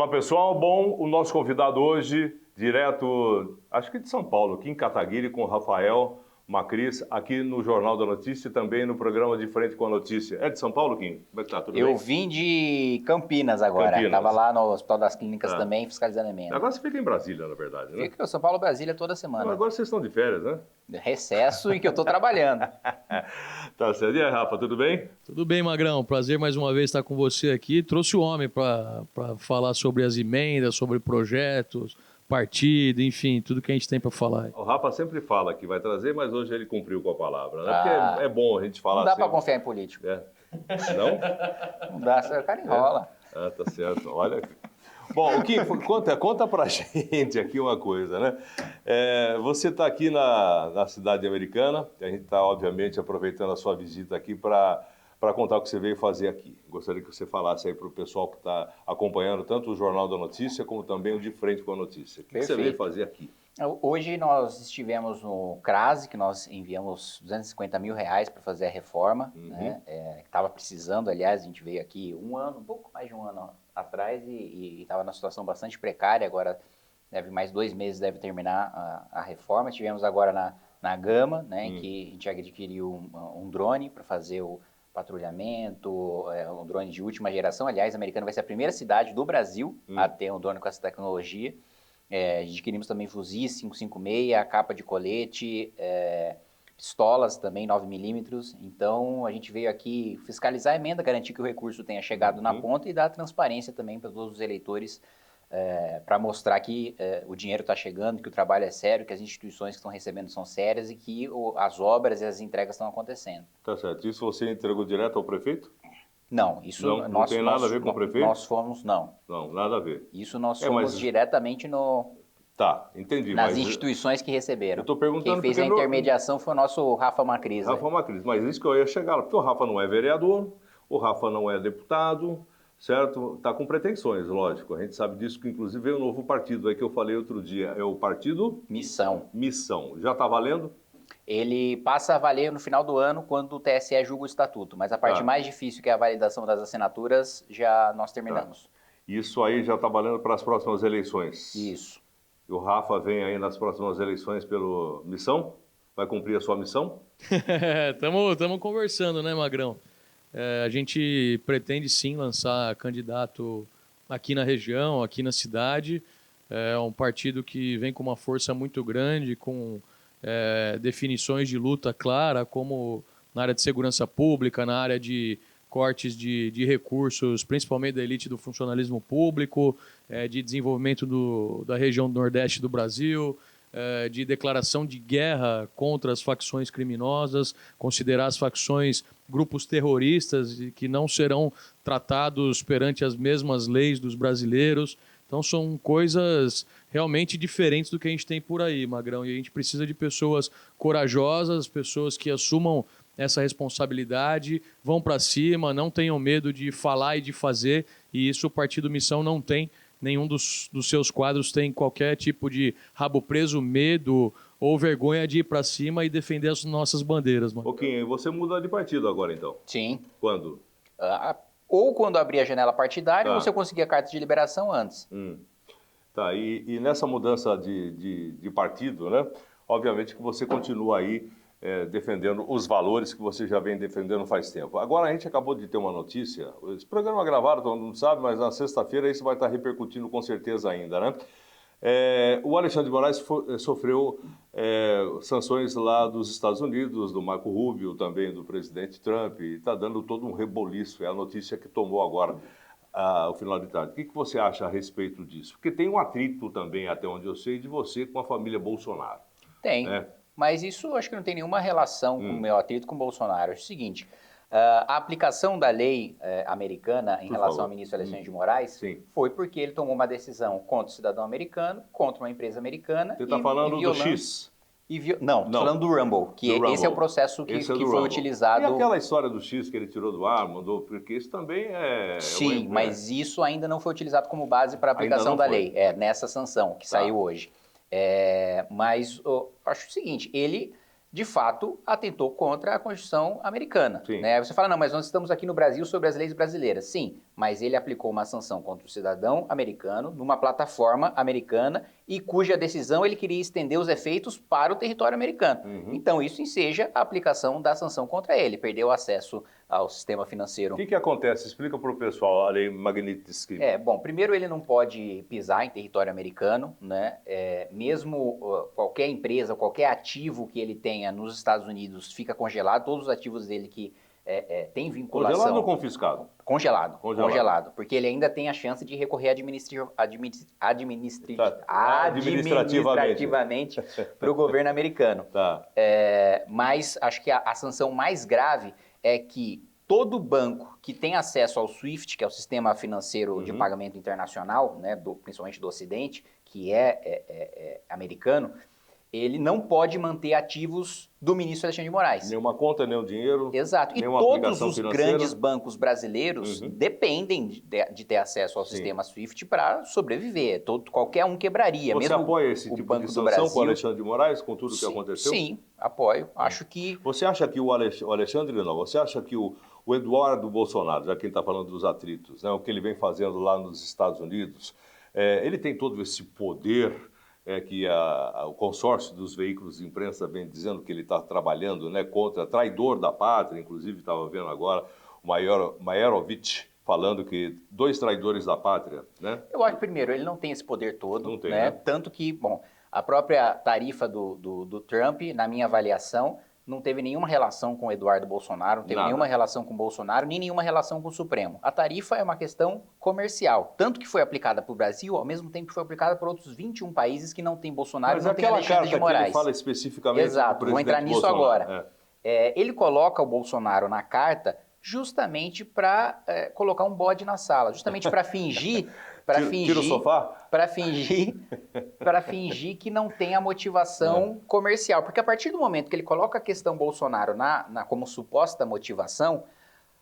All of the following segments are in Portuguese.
Olá pessoal, bom, o nosso convidado hoje, direto, acho que de São Paulo, aqui em Cataguiri, com o Rafael Macris, aqui no Jornal da Notícia e também no programa De Frente com a Notícia. É de São Paulo, Kim? Como é que tá? Tudo bem? Eu vim de Campinas agora, estava lá no Hospital das Clínicas também, fiscalizando emenda. Agora você fica em Brasília, na verdade, né? Fica em São Paulo, Brasília toda semana. Agora vocês estão de férias, né? Recesso e que eu estou trabalhando. Tá certo. E aí, Rafa, tudo bem? Tudo bem, Magrão. Prazer mais uma vez estar com você aqui. Trouxe o homem para falar sobre as emendas, sobre projetos, partido, enfim, tudo que a gente tem para falar. O Rafa sempre fala que vai trazer, mas hoje ele cumpriu com a palavra, né? Porque é bom a gente falar Não dá sempre. para confiar em político. É. Não? Não dá, o cara enrola. Ah, tá certo. Olha. Bom, o Kim, conta pra gente aqui uma coisa, né? Você está aqui na cidade americana, a gente está, obviamente, aproveitando a sua visita aqui para contar o que você veio fazer aqui. Gostaria que você falasse aí para o pessoal que está acompanhando tanto o Jornal da Notícia como também o De Frente com a Notícia. O que você veio fazer aqui? Hoje nós estivemos no CRASE, que nós enviamos R$250 mil para fazer a reforma, né? Que estava precisando, aliás, a gente veio aqui um pouco mais de um ano atrás e estava numa situação bastante precária, agora mais 2 meses deve terminar a reforma. Estivemos agora na Gama, né, em que a gente adquiriu um drone para fazer o patrulhamento, um drone de última geração. Aliás, a Americana vai ser a primeira cidade do Brasil a ter um drone com essa tecnologia. Adquirimos também fuzis 5.56, a capa de colete, pistolas também 9mm. Então a gente veio aqui fiscalizar a emenda, garantir que o recurso tenha chegado na ponta e dar transparência também para todos os eleitores, para mostrar que o dinheiro está chegando, que o trabalho é sério, que as instituições que estão recebendo são sérias e que as obras e as entregas estão acontecendo. Tá certo. Isso você entregou direto ao prefeito? Não, isso não tem nada a ver com o prefeito? Nós fomos, não. Não, nada a ver. Isso nós fomos diretamente Tá, entendi. nas instituições que receberam. Eu tô perguntando. Quem fez a intermediação foi o nosso Rafa Macris. Rafa Macris, mas isso que eu ia chegar, porque o Rafa não é vereador, o Rafa não é deputado, certo? Tá com pretensões, lógico. A gente sabe disso, que inclusive veio um novo partido aí que eu falei outro dia, é o Partido Missão. Missão. Já tá valendo? Ele passa a valer no final do ano, quando o TSE julga o estatuto, mas a parte mais difícil, que é a validação das assinaturas, já nós terminamos. Isso aí já está valendo para as próximas eleições? Isso. E o Rafa vem aí nas próximas eleições pelo Missão? Vai cumprir a sua missão? Estamos conversando, né, Magrão? A gente pretende sim lançar candidato aqui na região, aqui na cidade. É um partido que vem com uma força muito grande, com definições de luta clara, como na área de segurança pública, na área de cortes de recursos, principalmente da elite do funcionalismo público, de desenvolvimento da região do Nordeste do Brasil, de declaração de guerra contra as facções criminosas, considerar as facções grupos terroristas e que não serão tratados perante as mesmas leis dos brasileiros. Então são coisas realmente diferentes do que a gente tem por aí, Magrão. E a gente precisa de pessoas corajosas, pessoas que assumam essa responsabilidade, vão para cima, não tenham medo de falar e de fazer. E isso o Partido Missão não tem. Nenhum dos seus quadros tem qualquer tipo de rabo preso, medo ou vergonha de ir para cima e defender as nossas bandeiras. Mano. Kim, você muda de partido agora então? Sim. Quando? Ou quando abrir a janela partidária, ou se eu conseguir a carta de liberação antes. Tá, e nessa mudança de partido, né? Obviamente que você continua aí defendendo os valores que você já vem defendendo faz tempo. Agora a gente acabou de ter uma notícia, esse programa é gravado, todo mundo sabe, mas na sexta-feira isso vai estar repercutindo com certeza ainda, né? O Alexandre de Moraes sofreu sanções lá dos Estados Unidos, do Marco Rubio, também do presidente Trump, e está dando todo um reboliço, é a notícia que tomou agora ao final de tarde. O que você acha a respeito disso? Porque tem um atrito também, até onde eu sei, de você com a família Bolsonaro. Tem, mas isso acho que não tem nenhuma relação com o meu atrito com o Bolsonaro. É o seguinte, a aplicação da lei americana em relação ao ministro Alexandre de Moraes foi porque ele tomou uma decisão contra o cidadão americano, contra uma empresa americana. Você está falando do X? Não, estou falando do Rumble, que esse é o processo que foi utilizado. E aquela história do X que ele tirou do ar, mandou, porque isso também é... Sim, mas isso ainda não foi utilizado como base para a aplicação da lei, nessa sanção que saiu hoje. Mas eu acho o seguinte, ele de fato, atentou contra a Constituição americana. Sim. Né? Você fala, não, mas nós estamos aqui no Brasil sobre as leis brasileiras. Sim, mas ele aplicou uma sanção contra o cidadão americano numa plataforma americana e cuja decisão ele queria estender os efeitos para o território americano. Então, isso enseja a aplicação da sanção contra ele. Perdeu acesso ao sistema financeiro. O que acontece? Explica para o pessoal a lei Magnitsky. Bom, primeiro ele não pode pisar em território americano, né? Mesmo qualquer empresa, qualquer ativo que ele tenha nos Estados Unidos fica congelado, todos os ativos dele que tem vinculação... Congelado ou confiscado? Congelado, porque ele ainda tem a chance de recorrer administrativamente para o governo americano. Tá. Mas acho que a sanção mais grave é que todo banco que tem acesso ao SWIFT, que é o sistema financeiro de pagamento internacional, né, principalmente do Ocidente, que é americano, ele não pode manter ativos do ministro Alexandre de Moraes. Nenhuma conta, nenhum dinheiro. Exato. E todos os grandes bancos brasileiros dependem de ter acesso ao sistema SWIFT para sobreviver. Qualquer um quebraria. Você mesmo apoia esse tipo de sanção com o Alexandre de Moraes, com tudo que aconteceu? Sim, apoio. Acho que... Você acha que o Alexandre não? Você acha que o Eduardo Bolsonaro, já que ele está falando dos atritos, né, o que ele vem fazendo lá nos Estados Unidos, ele tem todo esse poder... que o consórcio dos veículos de imprensa vem dizendo que ele está trabalhando, né, contra traidor da pátria, inclusive estava vendo agora o Maierovitch falando que 2 traidores da pátria, né? Eu acho que, primeiro, ele não tem esse poder todo, não tem, né? né? Tanto que, bom, a própria tarifa do Trump, na minha avaliação, não teve nenhuma relação com o Eduardo Bolsonaro, não teve nenhuma relação com o Bolsonaro, nem nenhuma relação com o Supremo. A tarifa é uma questão comercial, tanto que foi aplicada para o Brasil, ao mesmo tempo que foi aplicada para outros 21 países que não tem Bolsonaro e não tem Alexandre de Moraes. Mas aquela carta que ele fala especificamente Exato, do presidente vou entrar nisso Bolsonaro. agora. Ele coloca o Bolsonaro na carta justamente para colocar um bode na sala, justamente para fingir... Tira o sofá? Para fingir que não tem a motivação comercial. Porque a partir do momento que ele coloca a questão Bolsonaro como suposta motivação,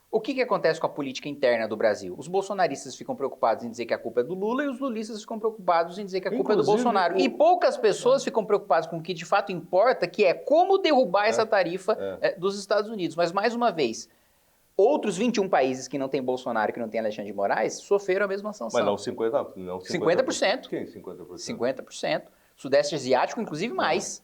o que acontece com a política interna do Brasil? Os bolsonaristas ficam preocupados em dizer que a culpa é do Lula e os lulistas ficam preocupados em dizer que a culpa é do Bolsonaro. E poucas pessoas ficam preocupadas com o que de fato importa, que é como derrubar essa tarifa dos Estados Unidos. Mas, mais uma vez... Outros 21 países que não tem Bolsonaro, que não tem Alexandre de Moraes, sofreram a mesma sanção. Mas não 50%? Não 50%. Quem 50%? 50%. Sudeste Asiático, inclusive mais.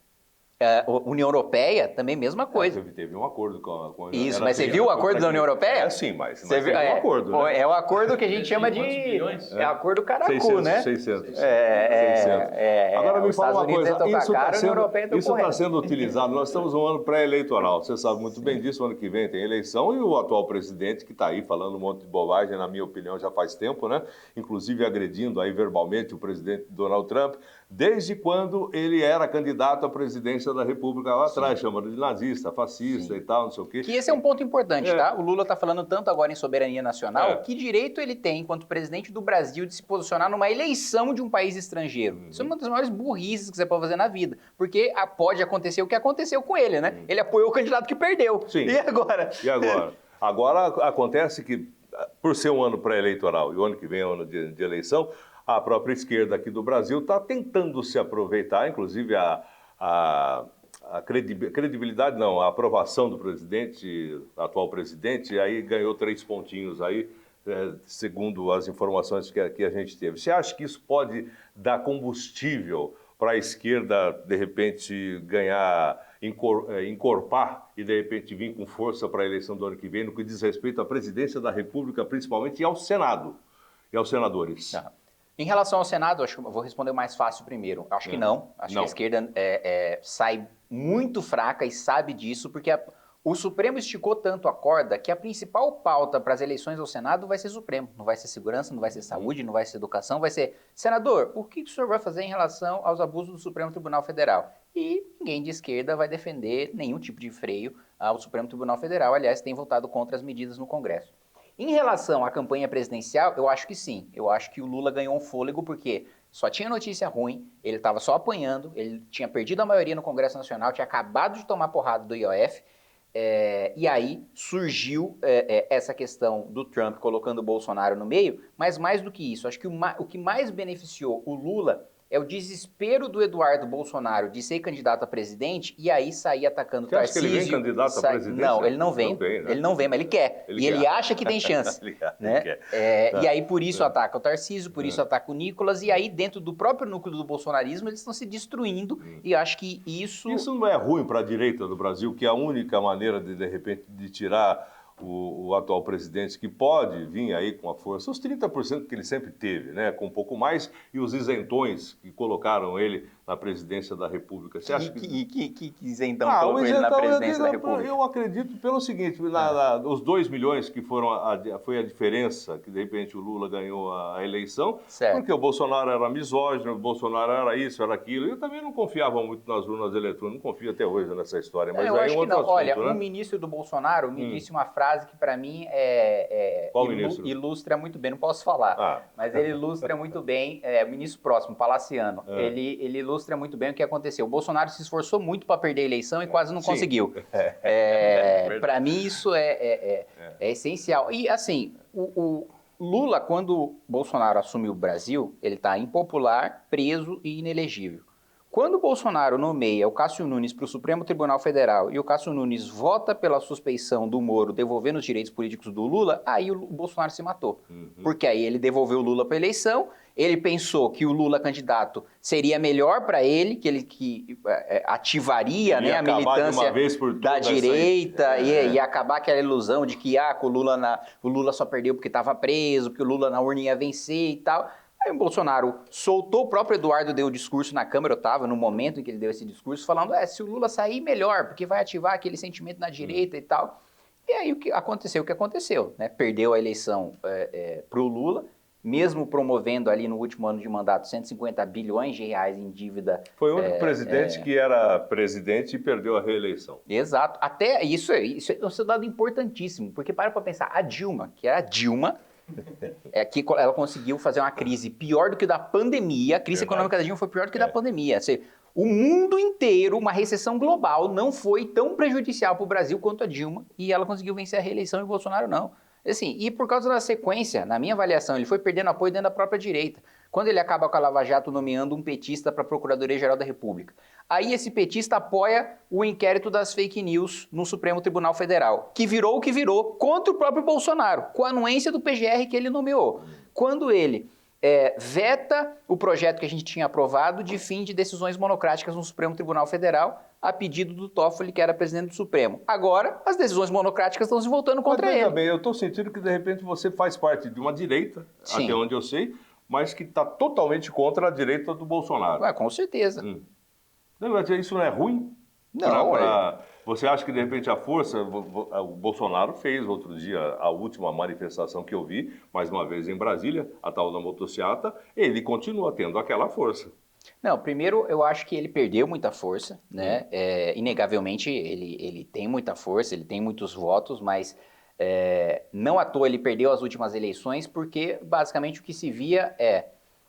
União Europeia, também mesma coisa. Teve um acordo com a... Isso, mas você viu o acordo da União Europeia? Sim, mas teve um acordo, né? É o acordo que a gente chama de... É o acordo Caracu, 600, né? 600. Agora me fala uma coisa, isso está sendo sendo utilizado, nós estamos num ano pré-eleitoral, você sabe muito bem disso, o ano que vem tem eleição e o atual presidente que está aí falando um monte de bobagem, na minha opinião, já faz tempo, né? Inclusive agredindo aí verbalmente o presidente Donald Trump, desde quando ele era candidato à presidência da República lá atrás, chamando de nazista, fascista e tal, não sei o quê. Que esse é um ponto importante, tá? O Lula está falando tanto agora em soberania nacional, que direito ele tem, enquanto presidente do Brasil, de se posicionar numa eleição de um país estrangeiro? Isso é uma das maiores burrices que você pode fazer na vida, porque pode acontecer o que aconteceu com ele, né? Ele apoiou o candidato que perdeu. Sim. E agora? E agora? Agora acontece que, por ser um ano pré-eleitoral e o ano que vem é um ano de eleição, a própria esquerda aqui do Brasil está tentando se aproveitar, inclusive a credibilidade, não, a aprovação do presidente, atual presidente, aí ganhou 3 pontinhos aí, segundo as informações que a gente teve. Você acha que isso pode dar combustível para a esquerda, de repente, encorpar e, de repente, vir com força para a eleição do ano que vem, no que diz respeito à presidência da República, principalmente, e ao Senado, e aos senadores? Em relação ao Senado, acho que eu vou responder mais fácil primeiro. Acho que não. Acho que a esquerda sai muito fraca e sabe disso, porque o Supremo esticou tanto a corda que a principal pauta para as eleições ao Senado vai ser Supremo. Não vai ser segurança, não vai ser saúde, não vai ser educação, vai ser... Senador, o que o senhor vai fazer em relação aos abusos do Supremo Tribunal Federal? E ninguém de esquerda vai defender nenhum tipo de freio ao Supremo Tribunal Federal. Aliás, tem votado contra as medidas no Congresso. Em relação à campanha presidencial, eu acho que sim. Eu acho que o Lula ganhou um fôlego porque só tinha notícia ruim, ele estava só apanhando, ele tinha perdido a maioria no Congresso Nacional, tinha acabado de tomar porrada do IOF, e aí surgiu essa questão do Trump colocando o Bolsonaro no meio, mas mais do que isso, acho que o que mais beneficiou o Lula é o desespero do Eduardo Bolsonaro de ser candidato a presidente e aí sair atacando o Você acha que Tarcísio. ele vem candidato a presidente? Não, ele não vem. Não vem, né? Ele não vem, mas ele quer. Ele acha que tem chance. Ele né? quer. Tá. E aí por isso ataca o Tarcísio, por isso ataca o Nicolas, e aí dentro do próprio núcleo do bolsonarismo eles estão se destruindo e acho que isso... Isso não é ruim para a direita do Brasil, que é a única maneira de repente, de tirar o atual presidente, que pode vir aí com a força, os 30% que ele sempre teve, né, com um pouco mais, e os isentões que colocaram ele na presidência da República. Você acha que isentão colocou ele na presidência da República? Eu acredito pelo seguinte, os 2 milhões que foi a diferença, que de repente o Lula ganhou a eleição, certo. Porque o Bolsonaro era misógino, o Bolsonaro era isso, era aquilo. Eu também não confiava muito nas urnas eletrônicas, não confio até hoje nessa história. Mas eu aí acho que outro não. assunto, Olha, né? o ministro do Bolsonaro me disse uma frase que para mim Qual ministro? ilustra muito bem, não posso falar, mas ele ilustra muito bem, o ministro próximo, Palaciano, ele ilustra muito bem o que aconteceu. O Bolsonaro se esforçou muito para perder a eleição e quase não conseguiu. Para mim isso é essencial. E assim, o Lula, quando o Bolsonaro assumiu o Brasil, ele está impopular, preso e inelegível. Quando o Bolsonaro nomeia o Cássio Nunes para o Supremo Tribunal Federal e o Cássio Nunes vota pela suspeição do Moro devolvendo os direitos políticos do Lula, aí o Bolsonaro se matou. Porque aí ele devolveu o Lula para a eleição, ele pensou que o Lula candidato seria melhor para ele, que ele ativaria a militância da direita e acabar aquela ilusão de que o Lula só perdeu porque estava preso, porque o Lula na urna ia vencer e tal. Aí o Bolsonaro soltou, o próprio Eduardo deu o discurso na Câmara, eu estava no momento em que ele deu esse discurso, falando, se o Lula sair, melhor, porque vai ativar aquele sentimento na direita e tal. E aí o que aconteceu, né? Perdeu a eleição para o Lula, mesmo promovendo ali no último ano de mandato 150 bilhões de reais em dívida. Foi o único presidente que era presidente e perdeu a reeleição. Exato. Até isso é um dado importantíssimo, porque para pensar, a Dilma, que era a Dilma, que ela conseguiu fazer uma crise pior do que da pandemia. A crise econômica da Dilma foi pior do que da pandemia. O mundo inteiro, uma recessão global, não foi tão prejudicial para o Brasil quanto a Dilma, e ela conseguiu vencer a reeleição e o Bolsonaro não. Assim, e por causa da sequência, na minha avaliação, ele foi perdendo apoio dentro da própria direita. Quando ele acaba com a Lava Jato nomeando um petista para a Procuradoria-Geral da República. Aí esse petista apoia o inquérito das fake news no Supremo Tribunal Federal, que virou o que virou, contra o próprio Bolsonaro, com a anuência do PGR que ele nomeou. Quando ele veta o projeto que a gente tinha aprovado de fim de decisões monocráticas no Supremo Tribunal Federal, a pedido do Toffoli, que era presidente do Supremo. Agora, as decisões monocráticas estão se voltando contra ele. Bem, eu estou sentindo que, de repente, você faz parte de uma direita, até onde eu sei, mas que está totalmente contra a direita do Bolsonaro. Com certeza. Isso não é ruim? Não, Você acha que, de repente, a força... O Bolsonaro fez, outro dia, a última manifestação que eu vi, mais uma vez em Brasília, a tal da motociata, ele continua tendo aquela força. Não, primeiro eu acho que ele perdeu muita força, né? Inegavelmente ele tem muita força, ele tem muitos votos, mas não à toa ele perdeu as últimas eleições, porque basicamente o que se via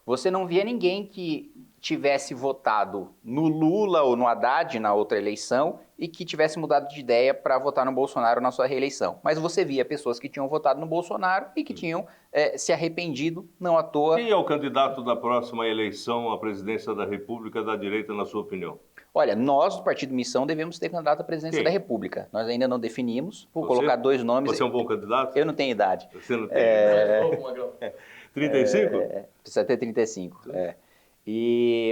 você não via ninguém que tivesse votado no Lula ou no Haddad na outra eleição e que tivesse mudado de ideia para votar no Bolsonaro na sua reeleição. Mas você via pessoas que tinham votado no Bolsonaro e que tinham se arrependido, não à toa. Quem é o candidato da próxima eleição à presidência da República da direita, na sua opinião? Olha, nós do Partido Missão devemos ter candidato à presidência da República. Nós ainda não definimos. Vou colocar 2 nomes. Você é um bom candidato? Eu não tenho idade. Você não tem idade? 35? Precisa ter 35,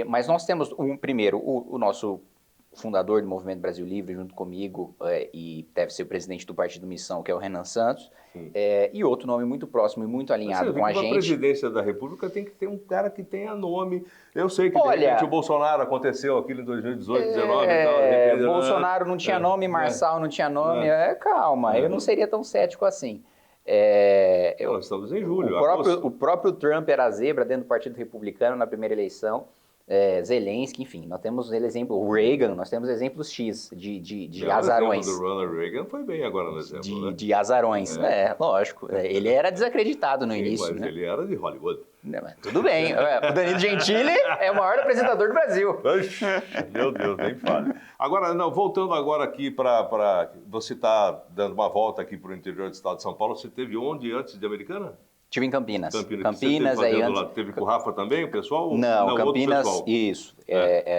Mas nós temos, primeiro, o nosso fundador do Movimento Brasil Livre, junto comigo, e deve ser o presidente do Partido Missão, que é o Renan Santos, e outro nome muito próximo e muito alinhado com a gente. A presidência da República tem que ter um cara que tenha nome. Eu sei que, de repente, o Bolsonaro aconteceu aquilo em 2018, 2019 e tal. Bolsonaro não tinha nome, Marçal não tinha nome. Calma, eu não seria tão cético assim. Nós estamos em julho. O próprio Trump era zebra dentro do Partido Republicano na primeira eleição. Zelensky, enfim, nós temos o Reagan, nós temos exemplos X de azarões. O exemplo do Ronald Reagan foi bem agora no exemplo, de azarões, lógico. Ele era desacreditado no início. Mas ele era de Hollywood. Tudo bem, o Danilo Gentili é o maior apresentador do Brasil. Meu Deus, nem fale. Agora, voltando agora aqui para... Você está dando uma volta aqui para o interior do estado de São Paulo, você esteve onde antes de Americana? Tive em Campinas. Campinas, aí antes... lá. Teve com o Rafa também, o pessoal? Não, Campinas, isso.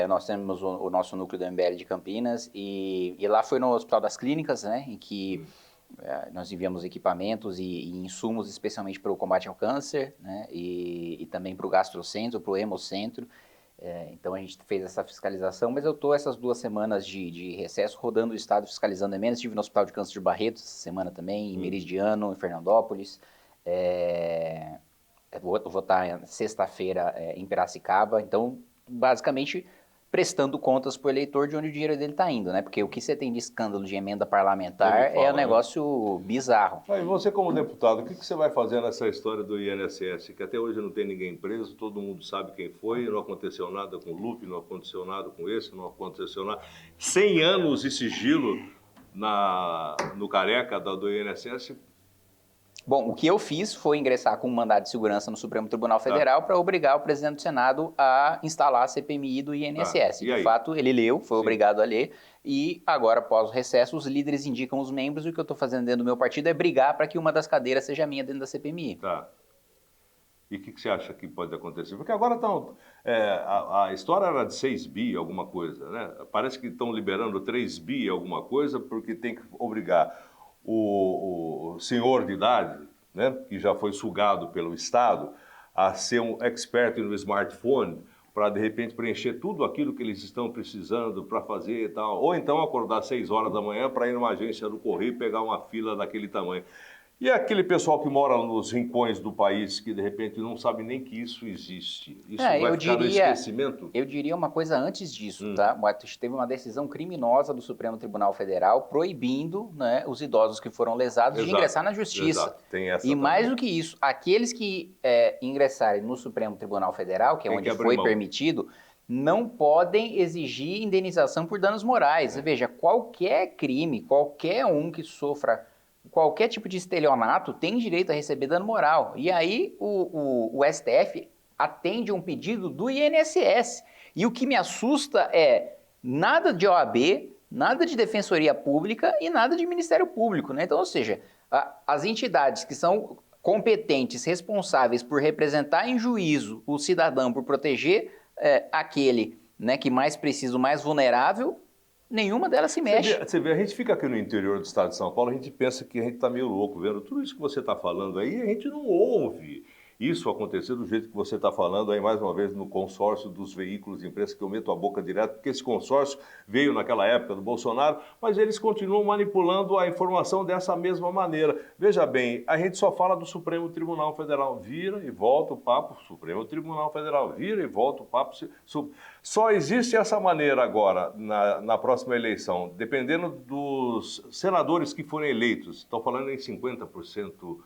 Nós temos o nosso núcleo do MBL de Campinas e lá foi no Hospital das Clínicas, né, em que nós enviamos equipamentos e insumos especialmente para o combate ao câncer, né, e também para o gastrocentro, para o hemocentro. Então a gente fez essa fiscalização, mas eu estou essas 2 semanas de recesso rodando o estado fiscalizando emendas. Estive no Hospital de Câncer de Barretos essa semana também, em Meridiano, em Fernandópolis. Vou estar sexta-feira em Piracicaba, então basicamente prestando contas para o eleitor de onde o dinheiro dele está indo, né? Porque o que você tem de escândalo de emenda parlamentar um negócio bizarro. E você como deputado, o que você vai fazer nessa história do INSS? Que até hoje não tem ninguém preso, todo mundo sabe quem foi, não aconteceu nada com o Lupe, não aconteceu nada com esse, não aconteceu nada. 100 anos de sigilo no careca do INSS. Bom, o que eu fiz foi ingressar com um mandado de segurança no Supremo Tribunal Federal para obrigar o presidente do Senado a instalar a CPMI do INSS. De fato, ele leu, foi obrigado a ler, e agora, após o recesso, os líderes indicam os membros, e o que eu estou fazendo dentro do meu partido é brigar para que uma das cadeiras seja minha dentro da CPMI. Tá. E o que você acha que pode acontecer? Porque agora a história era de 6 bi, alguma coisa, né? Parece que estão liberando 3 bi, alguma coisa, porque tem que obrigar o senhor de idade, né, que já foi sugado pelo Estado, a ser um expert no smartphone para, de repente, preencher tudo aquilo que eles estão precisando para fazer e tal. Ou então acordar às 6 horas da manhã para ir numa agência do Correio e pegar uma fila daquele tamanho. E aquele pessoal que mora nos rincões do país, que de repente não sabe nem que isso existe. Isso vai ficar no esquecimento? Eu diria uma coisa antes disso, tá? Teve uma decisão criminosa do Supremo Tribunal Federal proibindo, né, os idosos que foram lesados de ingressar na justiça. Exato. Tem essa e também. Mais do que isso, aqueles que ingressarem no Supremo Tribunal Federal, que é onde foi permitido, não podem exigir indenização por danos morais. Veja, qualquer crime, qualquer um que sofra qualquer tipo de estelionato tem direito a receber dano moral. E aí o STF atende um pedido do INSS. E o que me assusta é nada de OAB, nada de Defensoria Pública e nada de Ministério Público, né? Então, ou seja, as entidades que são competentes, responsáveis por representar em juízo o cidadão, por proteger aquele, né, que mais precisa, o mais vulnerável, nenhuma delas se mexe. Você vê, a gente fica aqui no interior do estado de São Paulo, a gente pensa que a gente está meio louco vendo tudo isso que você está falando aí, a gente não ouve isso acontecer do jeito que você está falando aí, mais uma vez, no consórcio dos veículos de imprensa, que eu meto a boca direto, porque esse consórcio veio naquela época do Bolsonaro, mas eles continuam manipulando a informação dessa mesma maneira. Veja bem, a gente só fala do Supremo Tribunal Federal, vira e volta o papo, Supremo Tribunal Federal, vira e volta o papo. Só existe essa maneira agora, na próxima eleição, dependendo dos senadores que forem eleitos, estou falando em 50%,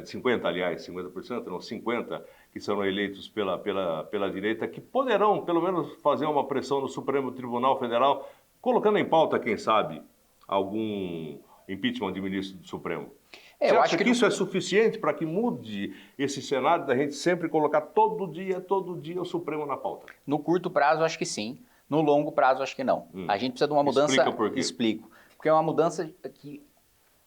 50%, não, 50%, que serão eleitos pela direita, que poderão, pelo menos, fazer uma pressão no Supremo Tribunal Federal, colocando em pauta, quem sabe, algum impeachment de ministro do Supremo. Você acha que isso é suficiente para que mude esse cenário da gente sempre colocar todo dia o Supremo na pauta? No curto prazo, acho que sim. No longo prazo, acho que não. A gente precisa de uma mudança... Explica por quê. Explico. Porque é uma mudança que...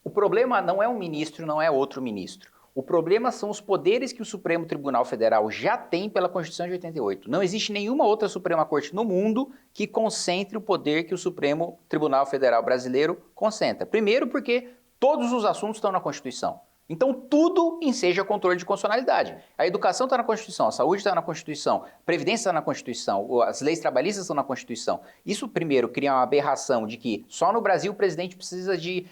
O problema não é um ministro, não é outro ministro. O problema são os poderes que o Supremo Tribunal Federal já tem pela Constituição de 88. Não existe nenhuma outra Suprema Corte no mundo que concentre o poder que o Supremo Tribunal Federal brasileiro concentra. Primeiro porque todos os assuntos estão na Constituição. Então tudo enseja controle de constitucionalidade. A educação está na Constituição, a saúde está na Constituição, a previdência está na Constituição, as leis trabalhistas estão na Constituição. Isso, primeiro, cria uma aberração de que só no Brasil o presidente precisa de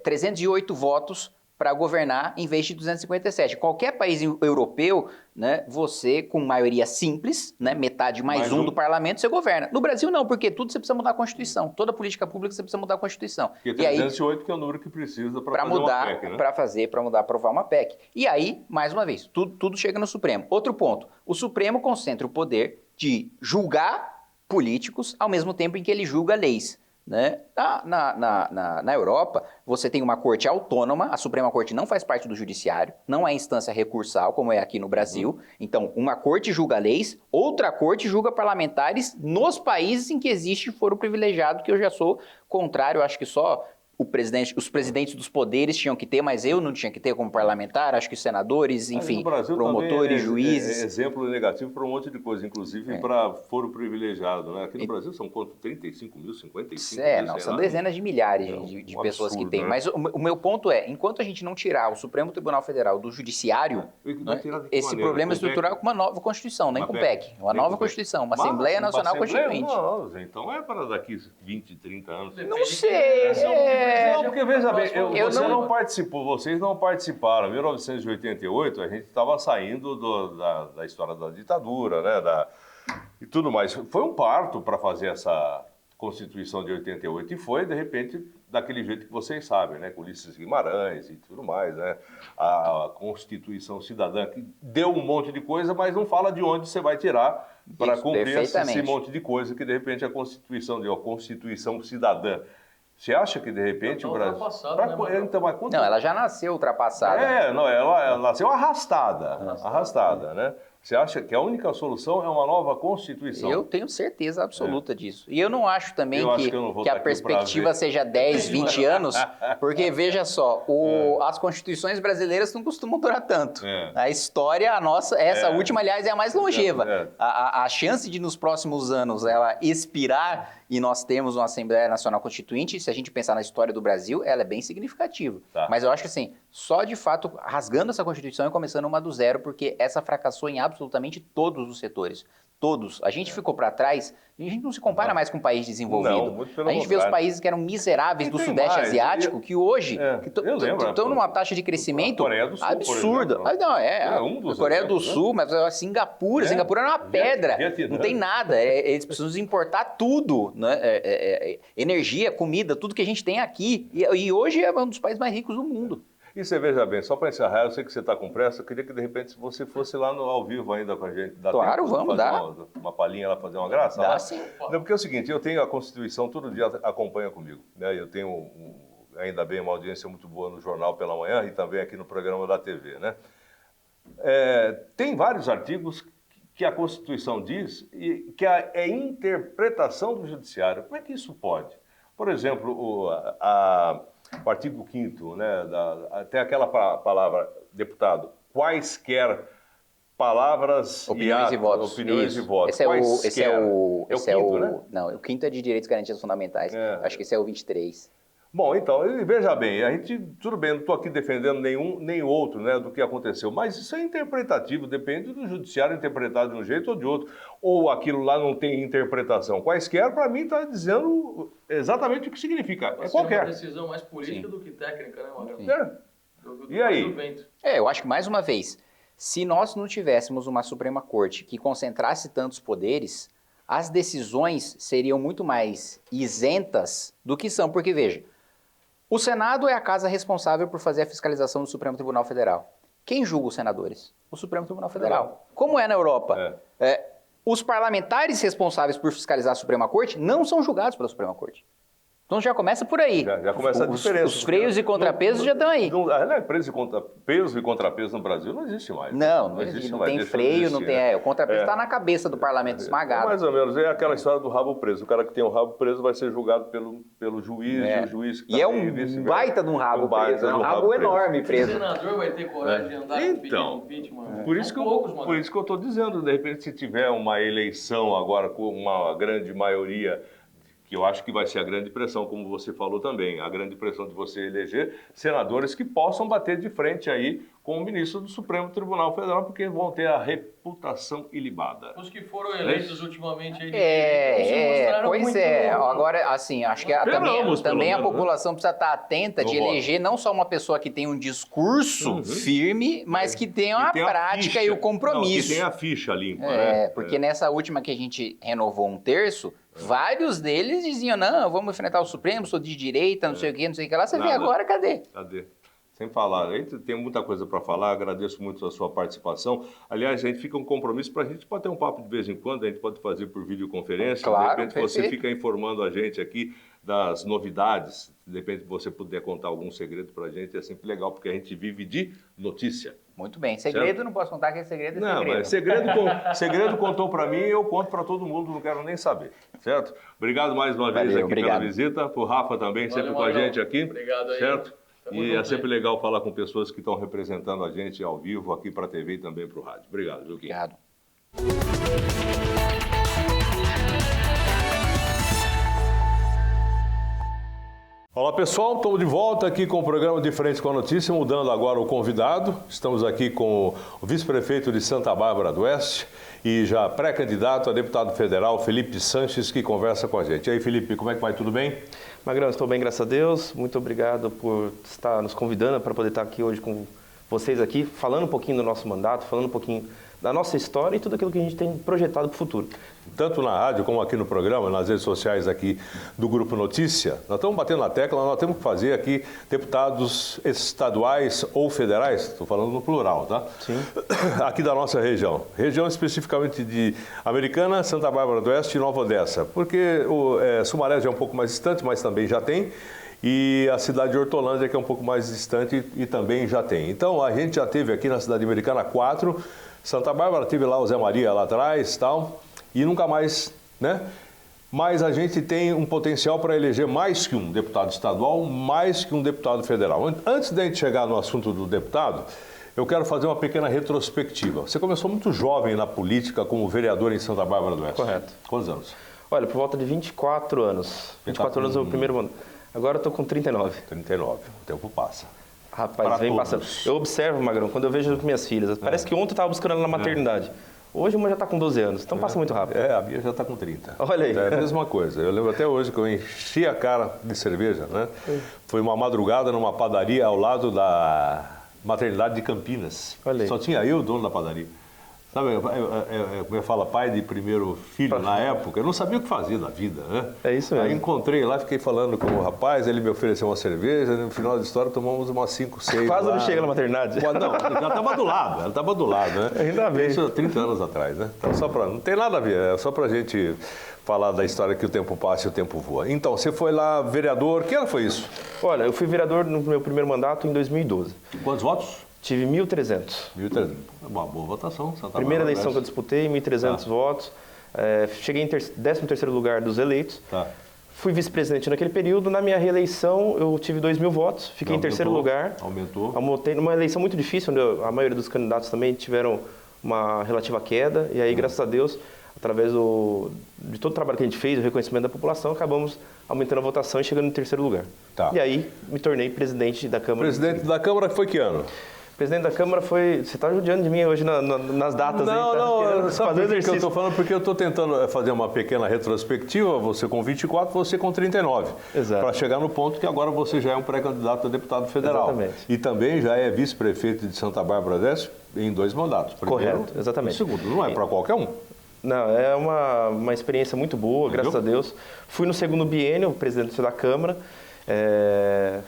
308 votos para governar em vez de 257. Qualquer país europeu, né, você com maioria simples, né, metade mais um do parlamento, você governa. No Brasil não, porque tudo você precisa mudar a Constituição. Toda política pública você precisa mudar a Constituição. Porque 308 que é o número que precisa para fazer mudar, uma PEC, né? Para aprovar uma PEC. E aí, mais uma vez, tudo chega no Supremo. Outro ponto, o Supremo concentra o poder de julgar políticos ao mesmo tempo em que ele julga leis. Né? Na Europa, você tem uma corte autônoma, a Suprema Corte não faz parte do judiciário, não é instância recursal, como é aqui no Brasil. Então, uma corte julga leis, outra corte julga parlamentares nos países em que existe foro privilegiado, que eu já sou contrário, acho que só os presidentes dos poderes tinham que ter, mas eu não tinha que ter como parlamentar, acho que os senadores, enfim, promotores, juízes. É exemplo negativo para um monte de coisa, inclusive para foro privilegiado, né? Aqui no Brasil são quanto? 35 mil, 55 mil, não, são dezenas de milhares de pessoas que tem. Né? Mas o meu ponto é, enquanto a gente não tirar o Supremo Tribunal Federal do Judiciário, né, esse problema estrutural com uma nova Constituição, nem com PEC, uma nova Constituição, uma Assembleia Nacional Constituinte. Não, então é para daqui 20, 30 anos. Não sei. Não, porque veja bem, vocês não participaram. Em 1988, a gente estava saindo da história da ditadura, né? E tudo mais. Foi um parto para fazer essa Constituição de 88 e foi, de repente, daquele jeito que vocês sabem, né? Com Ulisses Guimarães e tudo mais, né? A Constituição Cidadã, que deu um monte de coisa, mas não fala de onde você vai tirar para cumprir esse monte de coisa que, de repente, a Constituição Cidadã. Você acha que, de repente, o Brasil... Não, ela já nasceu ultrapassada. Ela nasceu arrastada, né? Você acha que a única solução é uma nova Constituição? Eu tenho certeza absoluta disso. E eu não acho também que a tá perspectiva seja 10, 20 anos, porque, veja só, as Constituições brasileiras não costumam durar tanto. A história, a nossa, essa última, aliás, é a mais longeva. A chance de, nos próximos anos, ela expirar e nós temos uma Assembleia Nacional Constituinte, se a gente pensar na história do Brasil, ela é bem significativa. Mas eu acho que, assim, só de fato, rasgando essa Constituição e começando uma do zero, porque essa fracassou em absolutamente todos os setores. Todos. A gente ficou para trás, a gente não se compara mais com um país desenvolvido. Não, muito pelo a gente vê os países que eram miseráveis do Sudeste Asiático, que hoje estão numa taxa de crescimento absurda. Coreia do Sul, mas a Singapura é uma pedra, não tem nada. Eles precisam importar tudo, né? Energia, comida, tudo que a gente tem aqui. E hoje é um dos países mais ricos do mundo. E você veja bem, só para encerrar, eu sei que você está com pressa, eu queria que de repente você fosse lá ao vivo ainda com a gente. Claro, vamos dar. Uma palhinha lá, fazer uma graça? Dá lá. Sim. Não, porque é o seguinte, eu tenho a Constituição, todo dia acompanha comigo. Né? Eu tenho, ainda bem, uma audiência muito boa no jornal pela manhã e também aqui no programa da TV. Né? Tem vários artigos que a Constituição diz que é interpretação do Judiciário. Como é que isso pode? Por exemplo, o artigo 5º, né, até aquela palavra, deputado, quaisquer palavras opiniões e votos. Opiniões e votos. Esse é o quinto, né? Não, o 5º é de direitos e garantias fundamentais. Acho que esse é o 23. Bom, então, veja bem, tudo bem, não estou aqui defendendo nenhum nem outro, né, do que aconteceu, mas isso é interpretativo, depende do judiciário interpretar de um jeito ou de outro, ou aquilo lá não tem interpretação. Quaisquer, para mim, está dizendo exatamente o que significa. É qualquer. uma decisão mais política do que técnica, né, Magrão? E aí? Eu acho que, mais uma vez, se nós não tivéssemos uma Suprema Corte que concentrasse tantos poderes, as decisões seriam muito mais isentas do que são, porque, veja, o Senado é a casa responsável por fazer a fiscalização do Supremo Tribunal Federal. Quem julga os senadores? O Supremo Tribunal Federal. Como é na Europa? Os parlamentares responsáveis por fiscalizar a Suprema Corte não são julgados pela Suprema Corte. Então já começa por aí. Já começa a diferença. Os freios e contrapesos já estão aí. Peso e contrapeso no Brasil não existe mais. Não existe. Não tem freio, não tem... O contrapeso está na cabeça do parlamento esmagado. Mais ou menos. É aquela história do rabo preso. O cara que tem o rabo preso vai ser julgado pelo juiz, e o juiz... E é um baita de um rabo preso. É um rabo enorme preso. O senador vai ter coragem de andar com impeachment. Por isso que eu estou dizendo, de repente, se tiver uma eleição agora com uma grande maioria, que eu acho que vai ser a grande pressão, como você falou também, a grande pressão de você eleger senadores que possam bater de frente aí com o ministro do Supremo Tribunal Federal, porque vão ter a reputação ilibada. Os que foram eleitos ultimamente aí... Pois é. Agora, assim, acho que também a população precisa estar atenta de eleger não só uma pessoa que tem um discurso firme, mas que tenha a prática e o compromisso. Que tenha a ficha limpa, Porque nessa última que a gente renovou 1/3, vários deles diziam, não, vamos enfrentar o Supremo, sou de direita, não sei o que lá. Você vê agora, cadê? Sem falar, a gente tem muita coisa para falar, agradeço muito a sua participação. Aliás, a gente fica um compromisso para a gente bater um papo de vez em quando, a gente pode fazer por videoconferência, claro, de repente você fica informando a gente aqui das novidades. De repente você puder contar algum segredo para a gente, é sempre legal, porque a gente vive de notícia. Muito bem. Segredo, certo? Não posso contar que é segredo, Não, segredo. mas segredo contou para mim, eu conto para todo mundo, não quero nem saber, certo? Obrigado mais uma vez aqui pela visita, pro Rafa também, sempre com a gente aqui. Obrigado aí. Certo? Tamo E junto, é sempre legal falar com pessoas que estão representando a gente ao vivo aqui para a TV e também para o rádio. Obrigado, viu, Kim? Obrigado. Olá pessoal, estamos de volta aqui com o programa De Frente com a Notícia, mudando agora o convidado. Estamos aqui com o vice-prefeito de Santa Bárbara do Oeste e já pré-candidato a deputado federal, Felipe Sanches, que conversa com a gente. E aí, Felipe, como é que vai? Tudo bem? Magrão, estou bem, graças a Deus. Muito obrigado por estar nos convidando para poder estar aqui hoje com vocês aqui, falando um pouquinho do nosso mandato, falando um pouquinho da nossa história e tudo aquilo que a gente tem projetado para o futuro. Tanto na rádio como aqui no programa, nas redes sociais aqui do Grupo Notícia, nós estamos batendo na tecla, nós temos que fazer aqui deputados estaduais ou federais, estou falando no plural, tá? Sim. Aqui da nossa região. Região especificamente de Americana, Santa Bárbara do Oeste e Nova Odessa, porque Sumaré já é um pouco mais distante, mas também já tem. E a cidade de Hortolândia, que é um pouco mais distante e também já tem. Então, a gente já teve aqui na cidade americana 4, Santa Bárbara teve lá o Zé Maria lá atrás e tal, e nunca mais, né? Mas a gente tem um potencial para eleger mais que um deputado estadual, mais que um deputado federal. Antes da gente chegar no assunto do deputado, eu quero fazer uma pequena retrospectiva. Você começou muito jovem na política como vereador em Santa Bárbara do Oeste. Correto. Quantos anos? Olha, por volta de 24 anos. 24 anos é o primeiro ano. Agora eu estou com 39. 39. O tempo passa. Rapaz, Para vem todos. passando. Eu observo, Magrão, quando eu vejo as minhas filhas. Parece que ontem eu estava buscando ela na maternidade. Hoje uma já está com 12 anos, então passa muito rápido. A minha já está com 30. Olha aí. É a mesma coisa. Eu lembro até hoje que eu enchi a cara de cerveja, né? Foi uma madrugada numa padaria ao lado da maternidade de Campinas. Olha aí. Só tinha eu, dono da padaria. Sabe, como eu falo, pai de primeiro filho na época, eu não sabia o que fazer da vida, né? É isso mesmo. Aí encontrei lá, fiquei falando com o rapaz, ele me ofereceu uma cerveja, no final da história tomamos umas 5, 6 Quase lá. não chega na maternidade. Não, ela estava do lado, né? Ainda bem. Isso 30 anos atrás, né? Então, não tem nada a ver, é só pra gente falar da história que o tempo passa e o tempo voa. Então, você foi lá vereador, que ano foi isso? Olha, eu fui vereador no meu primeiro mandato em 2012. Quantos votos? Tive 1.300. 1.300. Uma boa votação. Santa Primeira Bárbara, eleição que eu disputei, 1.300 votos. Cheguei em 13º lugar dos eleitos. Tá. Fui vice-presidente naquele período. Na minha reeleição, eu tive 2.000 votos. Fiquei em terceiro lugar. Aumentou. Aumentei numa eleição muito difícil, onde a maioria dos candidatos também tiveram uma relativa queda. E aí, graças a Deus, através de todo o trabalho que a gente fez, o reconhecimento da população, acabamos aumentando a votação e chegando em terceiro lugar. Tá. E aí, me tornei presidente da Câmara. Presidente da Câmara foi que ano? Presidente da Câmara foi... Você está judiando de mim hoje nas datas aí, tá? Não, sabe Fazer por que eu exercício. estou falando? Porque eu estou tentando fazer uma pequena retrospectiva, você com 24, você com 39. Exato. Para chegar no ponto que agora você já é um pré-candidato a deputado federal. Exatamente. E também já é vice-prefeito de Santa Bárbara do Oeste em 2 mandatos. Primeiro, Correto, exatamente. E segundo, não é para qualquer um. Não, é uma experiência muito boa, graças a Deus. Fui no segundo biênio, presidente da Câmara.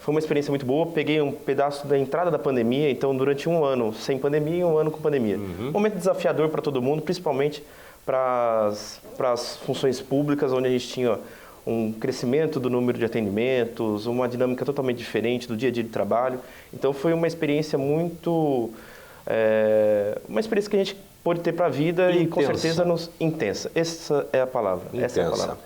Foi uma experiência muito boa. Peguei um pedaço da entrada da pandemia, então durante um ano sem pandemia e um ano com pandemia. Um momento desafiador para todo mundo, principalmente para as funções públicas, onde a gente tinha um crescimento do número de atendimentos, uma dinâmica totalmente diferente do dia a dia de trabalho. Então foi uma experiência muito... uma experiência que a gente pôde ter para a vida e com certeza intensa. Essa é a palavra. Essa é a palavra.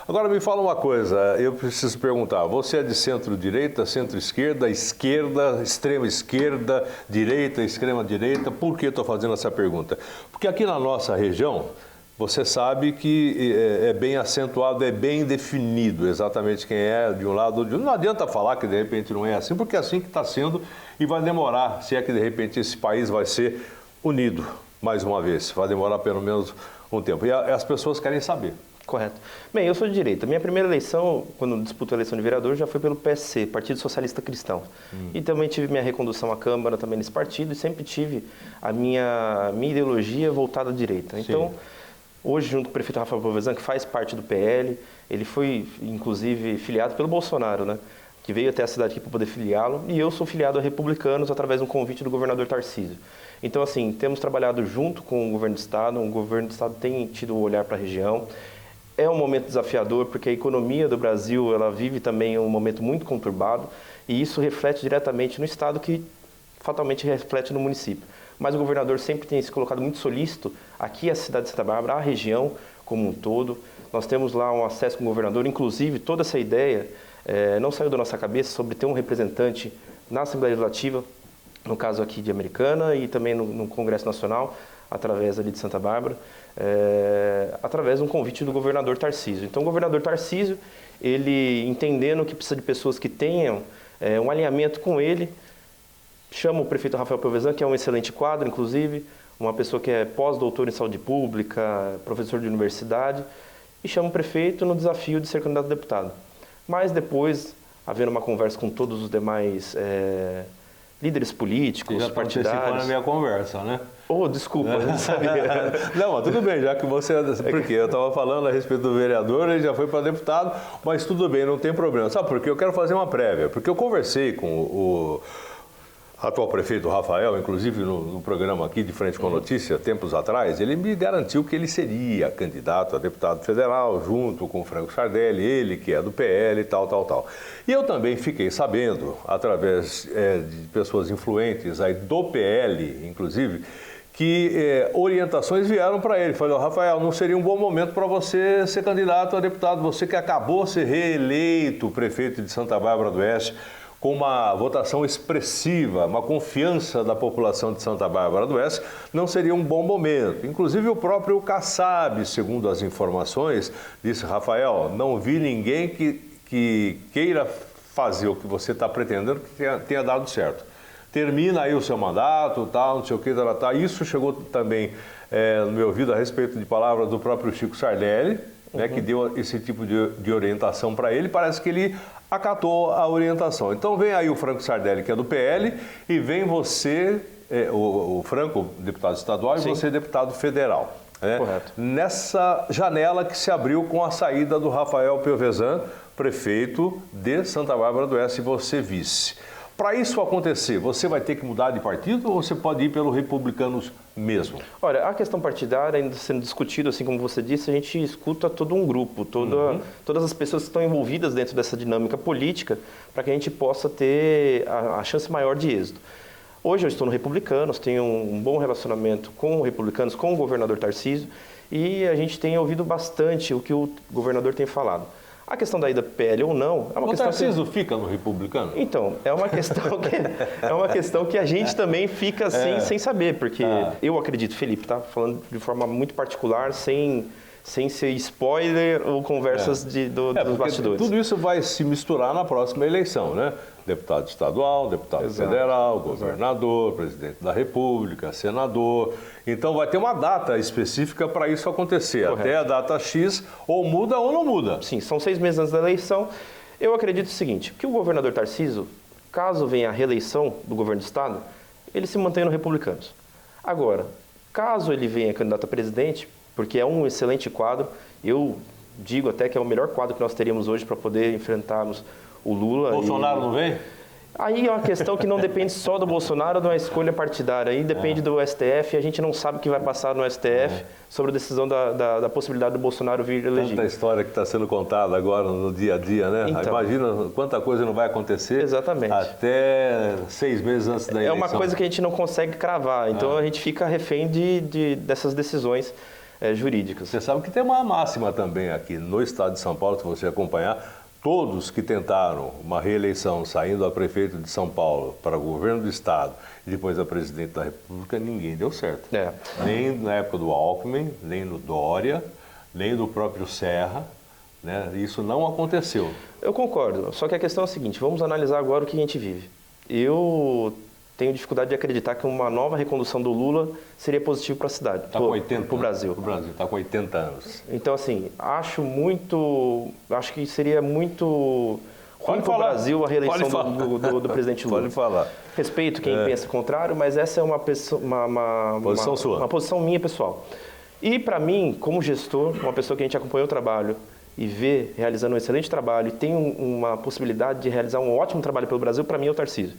Agora me fala uma coisa, eu preciso perguntar, você é de centro-direita, centro-esquerda, esquerda, extrema-esquerda, direita, extrema-direita? Por que estou fazendo essa pergunta? Porque aqui na nossa região, você sabe que é bem acentuado, é bem definido exatamente quem é de um lado ou de outro. Não adianta falar que de repente não é assim, porque é assim que está sendo e vai demorar, se é que de repente esse país vai ser unido mais uma vez, vai demorar pelo menos um tempo. E as pessoas querem saber. Correto. Bem, eu sou de direita. Minha primeira eleição, quando disputou a eleição de vereador, já foi pelo PSC, Partido Socialista Cristão. E também tive minha recondução à Câmara também nesse partido e sempre tive a minha ideologia voltada à direita. Então, hoje, junto com o prefeito Rafael Povesan, que faz parte do PL, ele foi, inclusive, filiado pelo Bolsonaro, né? Que veio até a cidade aqui para poder filiá-lo. E eu sou filiado a Republicanos através de um convite do governador Tarcísio. Então, assim, temos trabalhado junto com o governo do Estado. O governo do Estado tem tido um olhar para a região. É um momento desafiador, porque a economia do Brasil ela vive também um momento muito conturbado, e isso reflete diretamente no Estado, que fatalmente reflete no município. Mas o governador sempre tem se colocado muito solícito aqui a cidade de Santa Bárbara, a região como um todo. Nós temos lá um acesso com o governador, inclusive toda essa ideia não saiu da nossa cabeça sobre ter um representante na Assembleia Legislativa, no caso aqui de Americana e também no Congresso Nacional, através ali de Santa Bárbara, através de um convite do governador Tarcísio. Então o governador Tarcísio, ele entendendo que precisa de pessoas que tenham um alinhamento com ele, chama o prefeito Rafael Pelvezan, que é um excelente quadro, inclusive, uma pessoa que é pós-doutor em saúde pública, professor de universidade, e chama o prefeito no desafio de ser candidato a deputado. Mas depois, havendo uma conversa com todos os demais líderes políticos, Você já partidários... participando da minha conversa, né? Oh, desculpa, não sabia. Não, mas tudo bem, já que você... Porque eu estava falando a respeito do vereador, ele já foi para deputado, mas tudo bem, não tem problema. Sabe por quê? Eu quero fazer uma prévia, porque eu conversei com o atual prefeito Rafael, inclusive no programa aqui de Frente com a Notícia, tempos atrás, ele me garantiu que ele seria candidato a deputado federal, junto com o Franco Sardelli, ele que é do PL e tal. E eu também fiquei sabendo, através de pessoas influentes aí do PL, inclusive, que orientações vieram para ele. Falou, Rafael, não seria um bom momento para você ser candidato a deputado, você que acabou de ser reeleito prefeito de Santa Bárbara do Oeste, com uma votação expressiva, uma confiança da população de Santa Bárbara do Oeste, não seria um bom momento. Inclusive o próprio Kassab, segundo as informações, disse, Rafael, não vi ninguém que queira fazer o que você está pretendendo que tenha dado certo. Termina aí o seu mandato, tal, não sei o que, tal. Isso chegou também no meu ouvido a respeito de palavras do próprio Chico Sardelli, né, que deu esse tipo de orientação para ele. Parece que ele acatou a orientação. Então vem aí o Franco Sardelli, que é do PL, e vem você, o Franco, deputado estadual, Sim. E você, deputado federal. Né? Correto. Nessa janela que se abriu com a saída do Rafael Pelvezan, prefeito de Santa Bárbara do Oeste, e você vice. Para isso acontecer, você vai ter que mudar de partido ou você pode ir pelos republicanos mesmo? Olha, a questão partidária ainda sendo discutida, assim como você disse, a gente escuta todo um grupo, todas as pessoas que estão envolvidas dentro dessa dinâmica política, para que a gente possa ter a chance maior de êxito. Hoje eu estou no Republicanos, tenho um bom relacionamento com o Republicanos, com o governador Tarcísio, e a gente tem ouvido bastante o que o governador tem falado. A questão da ida PL ou não é uma questão. O Tarcísio fica no Republicano? Então, é uma questão que a gente também fica sem saber, porque eu acredito, Felipe, tá falando de forma muito particular, sem ser spoiler ou conversas dos bastidores. Tudo isso vai se misturar na próxima eleição, né? Deputado estadual, deputado federal, governador, presidente da República, senador. Então vai ter uma data específica para isso acontecer. Correto. Até a data X, ou muda ou não muda. Sim, são 6 meses antes da eleição. Eu acredito o seguinte, que o governador Tarcísio, caso venha a reeleição do governo do estado, ele se mantém no Republicanos. Agora, caso ele venha candidato a presidente, porque é um excelente quadro, eu digo até que é o melhor quadro que nós teríamos hoje para poder enfrentarmos o Lula. Bolsonaro não vem? Aí é uma questão que não depende só do Bolsonaro, de uma escolha partidária. Aí depende do STF, e a gente não sabe o que vai passar no STF sobre a decisão da possibilidade do Bolsonaro vir eleger. Tanta história que está sendo contada agora no dia a dia, né? Então, imagina quanta coisa não vai acontecer. Exatamente. Até 6 meses antes da eleição. É uma coisa que a gente não consegue cravar, então a gente fica refém dessas decisões jurídicas. Você sabe que tem uma máxima também aqui no estado de São Paulo, se você acompanhar. Todos que tentaram uma reeleição saindo a prefeito de São Paulo para o governo do estado e depois a presidente da República, ninguém deu certo. Nem na época do Alckmin, nem no Dória, nem do próprio Serra, né? Isso não aconteceu. Eu concordo, só que a questão é a seguinte, vamos analisar agora o que a gente vive. Eu tenho dificuldade de acreditar que uma nova recondução do Lula seria positivo para a cidade, para o Brasil. O Brasil está com 80 anos. Então, assim, acho que seria muito ruim para o Brasil a reeleição do presidente Lula. Pode falar. Respeito quem pensa o contrário, mas essa é uma posição sua. Uma posição minha pessoal. E, para mim, como gestor, uma pessoa que a gente acompanhou o trabalho e vê realizando um excelente trabalho e tem uma possibilidade de realizar um ótimo trabalho pelo Brasil, para mim é o Tarcísio.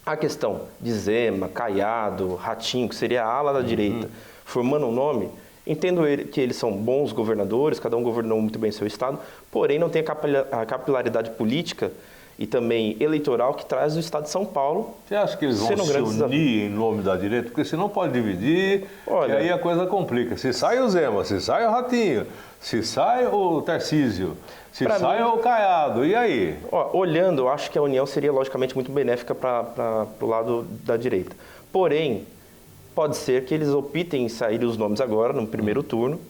A questão de Zema, Caiado, Ratinho, que seria a ala da direita, formando um nome, Entendo que eles são bons governadores, cada um governou muito bem seu estado, porém não tem a capilaridade política e também eleitoral que traz o estado de São Paulo. Você acha que eles vão se unir em nome da direita? Porque senão pode dividir, e aí a coisa complica. Se sai o Zema, se sai o Ratinho, se sai o Tarcísio, se sai o Caiado, e aí? Olhando, eu acho que a união seria logicamente muito benéfica para o lado da direita. Porém, pode ser que eles optem em sair os nomes agora, no primeiro turno,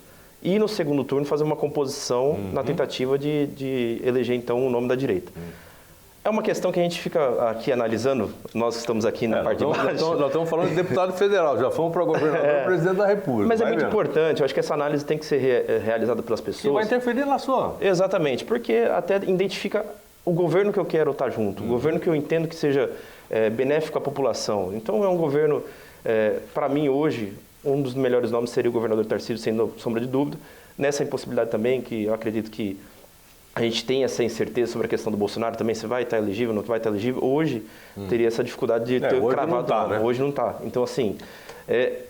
e no segundo turno fazer uma composição na tentativa de eleger, então, o nome da direita. É uma questão que a gente fica aqui analisando, nós que estamos aqui na parte de baixo. Nós estamos falando de deputado federal, já fomos para governador e presidente da República. Mas é muito importante, eu acho que essa análise tem que ser realizada pelas pessoas. Que vai interferir na sua. Exatamente, porque até identifica o governo que eu quero estar junto, o governo que eu entendo que seja benéfico à população. Então, é um governo, para mim, hoje, um dos melhores nomes seria o governador Tarcísio, sem sombra de dúvida. Nessa impossibilidade também, que eu acredito que a gente tem essa incerteza sobre a questão do Bolsonaro também, se vai estar elegível, não vai estar elegível. Hoje teria essa dificuldade de ter cravado. Não tá, né? Hoje não está. Então, assim,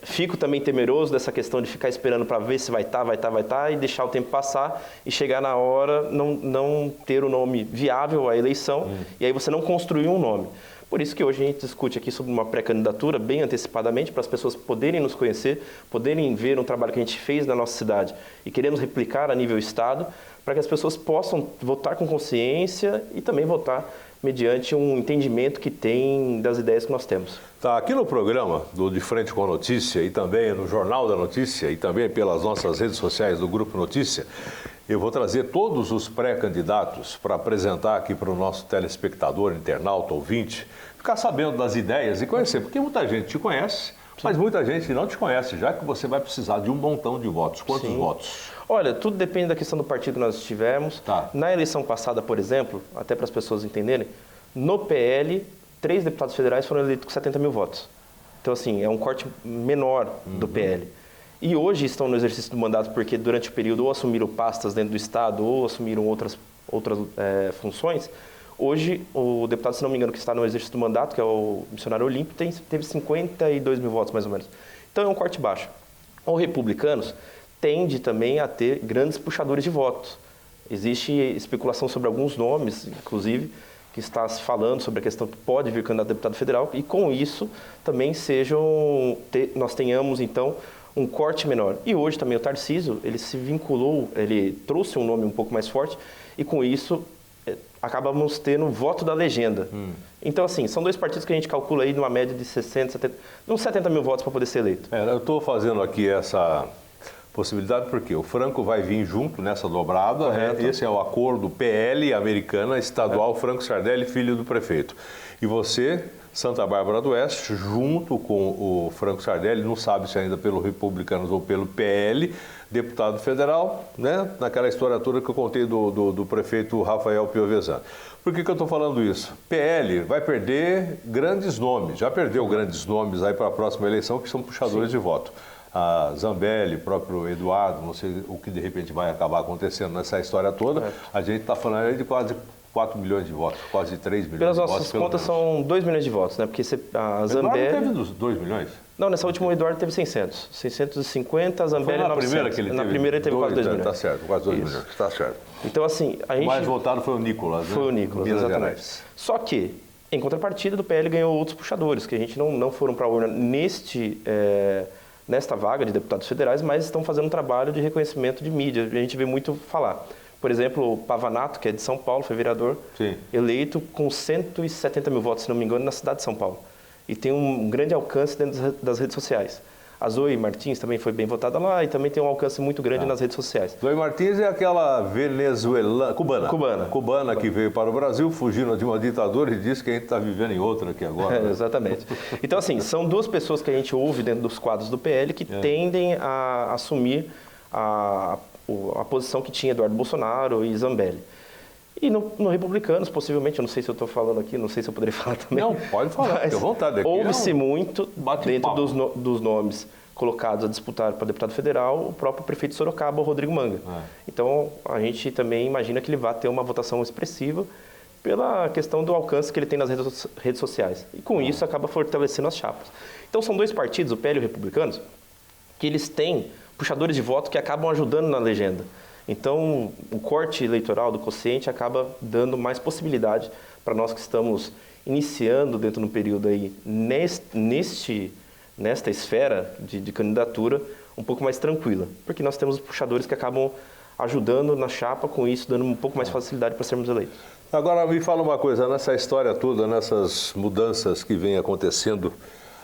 fico também temeroso dessa questão de ficar esperando para ver se vai estar, e deixar o tempo passar e chegar na hora, não ter o nome viável à eleição, e aí você não construir um nome. Por isso que hoje a gente discute aqui sobre uma pré-candidatura bem antecipadamente, para as pessoas poderem nos conhecer, poderem ver um trabalho que a gente fez na nossa cidade e queremos replicar a nível estado, para que as pessoas possam votar com consciência e também votar mediante um entendimento que tem das ideias que nós temos. Tá, aqui no programa do De Frente com a Notícia e também no Jornal da Notícia e também pelas nossas redes sociais do Grupo Notícia, eu vou trazer todos os pré-candidatos para apresentar aqui para o nosso telespectador, internauta, ouvinte, ficar sabendo das ideias e conhecer, porque muita gente te conhece, mas muita gente não te conhece, já que você vai precisar de um montão de votos. Quantos votos? Olha, tudo depende da questão do partido que nós estivermos. Tá. Na eleição passada, por exemplo, até para as pessoas entenderem, no PL, 3 deputados federais foram eleitos com 70 mil votos. Então, assim, é um corte menor do PL. E hoje estão no exercício do mandato porque durante o período ou assumiram pastas dentro do Estado ou assumiram outras funções. Hoje, o deputado, se não me engano, que está no exercício do mandato, que é o missionário Olímpio, teve 52 mil votos, mais ou menos. Então, é um corte baixo. Os republicanos tende também a ter grandes puxadores de votos. Existe especulação sobre alguns nomes, inclusive, que está se falando sobre a questão que pode vir candidato a deputado federal, e com isso também nós tenhamos, então, um corte menor. E hoje também o Tarcísio, ele se vinculou, ele trouxe um nome um pouco mais forte, e com isso acabamos tendo o voto da legenda. Então, assim, são 2 partidos que a gente calcula aí numa média de 60, 70, uns 70 mil votos para poder ser eleito. Eu estou fazendo aqui essa possibilidade porque o Franco vai vir junto nessa dobrada. Esse é o acordo PL americana estadual Franco Sardelli, filho do prefeito. E você, Santa Bárbara do Oeste, junto com o Franco Sardelli, não sabe se ainda pelo Republicanos ou pelo PL, deputado federal, né? Naquela história toda que eu contei do prefeito Rafael Piovesan. Por que eu estou falando isso? PL vai perder grandes nomes, já perdeu grandes nomes aí para a próxima eleição, que são puxadores de voto. A Zambelli, próprio Eduardo, não sei o que de repente vai acabar acontecendo nessa história toda. A gente está falando aí de quase 4 milhões de votos, quase 3 milhões Pelas de votos. nossas contas são 2 milhões de votos, né? Porque a Zambelli... Eduardo teve dos 2 milhões? Não, nessa última o Eduardo teve 600. 650, a Zambelli 900. Foi na primeira que ele teve? Na primeira ele teve quase 2 milhões. Tá certo, quase 2 milhões, tá certo. Então, assim, a gente... O mais votado foi o Nicolas, né? Foi o Nicolas, Minas exatamente. Gerais. Só que, em contrapartida, do PL ganhou outros puxadores, que a gente não foram para a urna nesta vaga de deputados federais, mas estão fazendo um trabalho de reconhecimento de mídia. A gente vê muito falar. Por exemplo, o Pavanato, que é de São Paulo, foi vereador, eleito com 170 mil votos, se não me engano, na cidade de São Paulo. E tem um grande alcance dentro das redes sociais. A Zoe Martins também foi bem votada lá e também tem um alcance muito grande nas redes sociais. Zoe Martins é aquela venezuelana, cubana que veio para o Brasil, fugindo de uma ditadura e disse que a gente está vivendo em outra aqui agora. Né? Exatamente. Então, assim, são 2 pessoas que a gente ouve dentro dos quadros do PL que tendem a assumir a posição que tinha Eduardo Bolsonaro e Zambelli. E no Republicanos, possivelmente, eu não sei se eu estou falando aqui, não sei se eu poderia falar também. Não, pode falar, fique à vontade. Ouve-se muito, dentro dos nomes colocados a disputar para deputado federal, o próprio prefeito de Sorocaba, o Rodrigo Manga. Então, a gente também imagina que ele vai ter uma votação expressiva pela questão do alcance que ele tem nas redes sociais. E com isso, acaba fortalecendo as chapas. Então, são 2 partidos, o PL e o Republicanos, que eles têm puxadores de voto que acabam ajudando na legenda. Então, o corte eleitoral do quociente acaba dando mais possibilidade para nós que estamos iniciando dentro do período aí nesta esfera de candidatura um pouco mais tranquila, porque nós temos puxadores que acabam ajudando na chapa, com isso dando um pouco mais facilidade para sermos eleitos. Agora me fala uma coisa, nessa história toda, nessas mudanças que vem acontecendo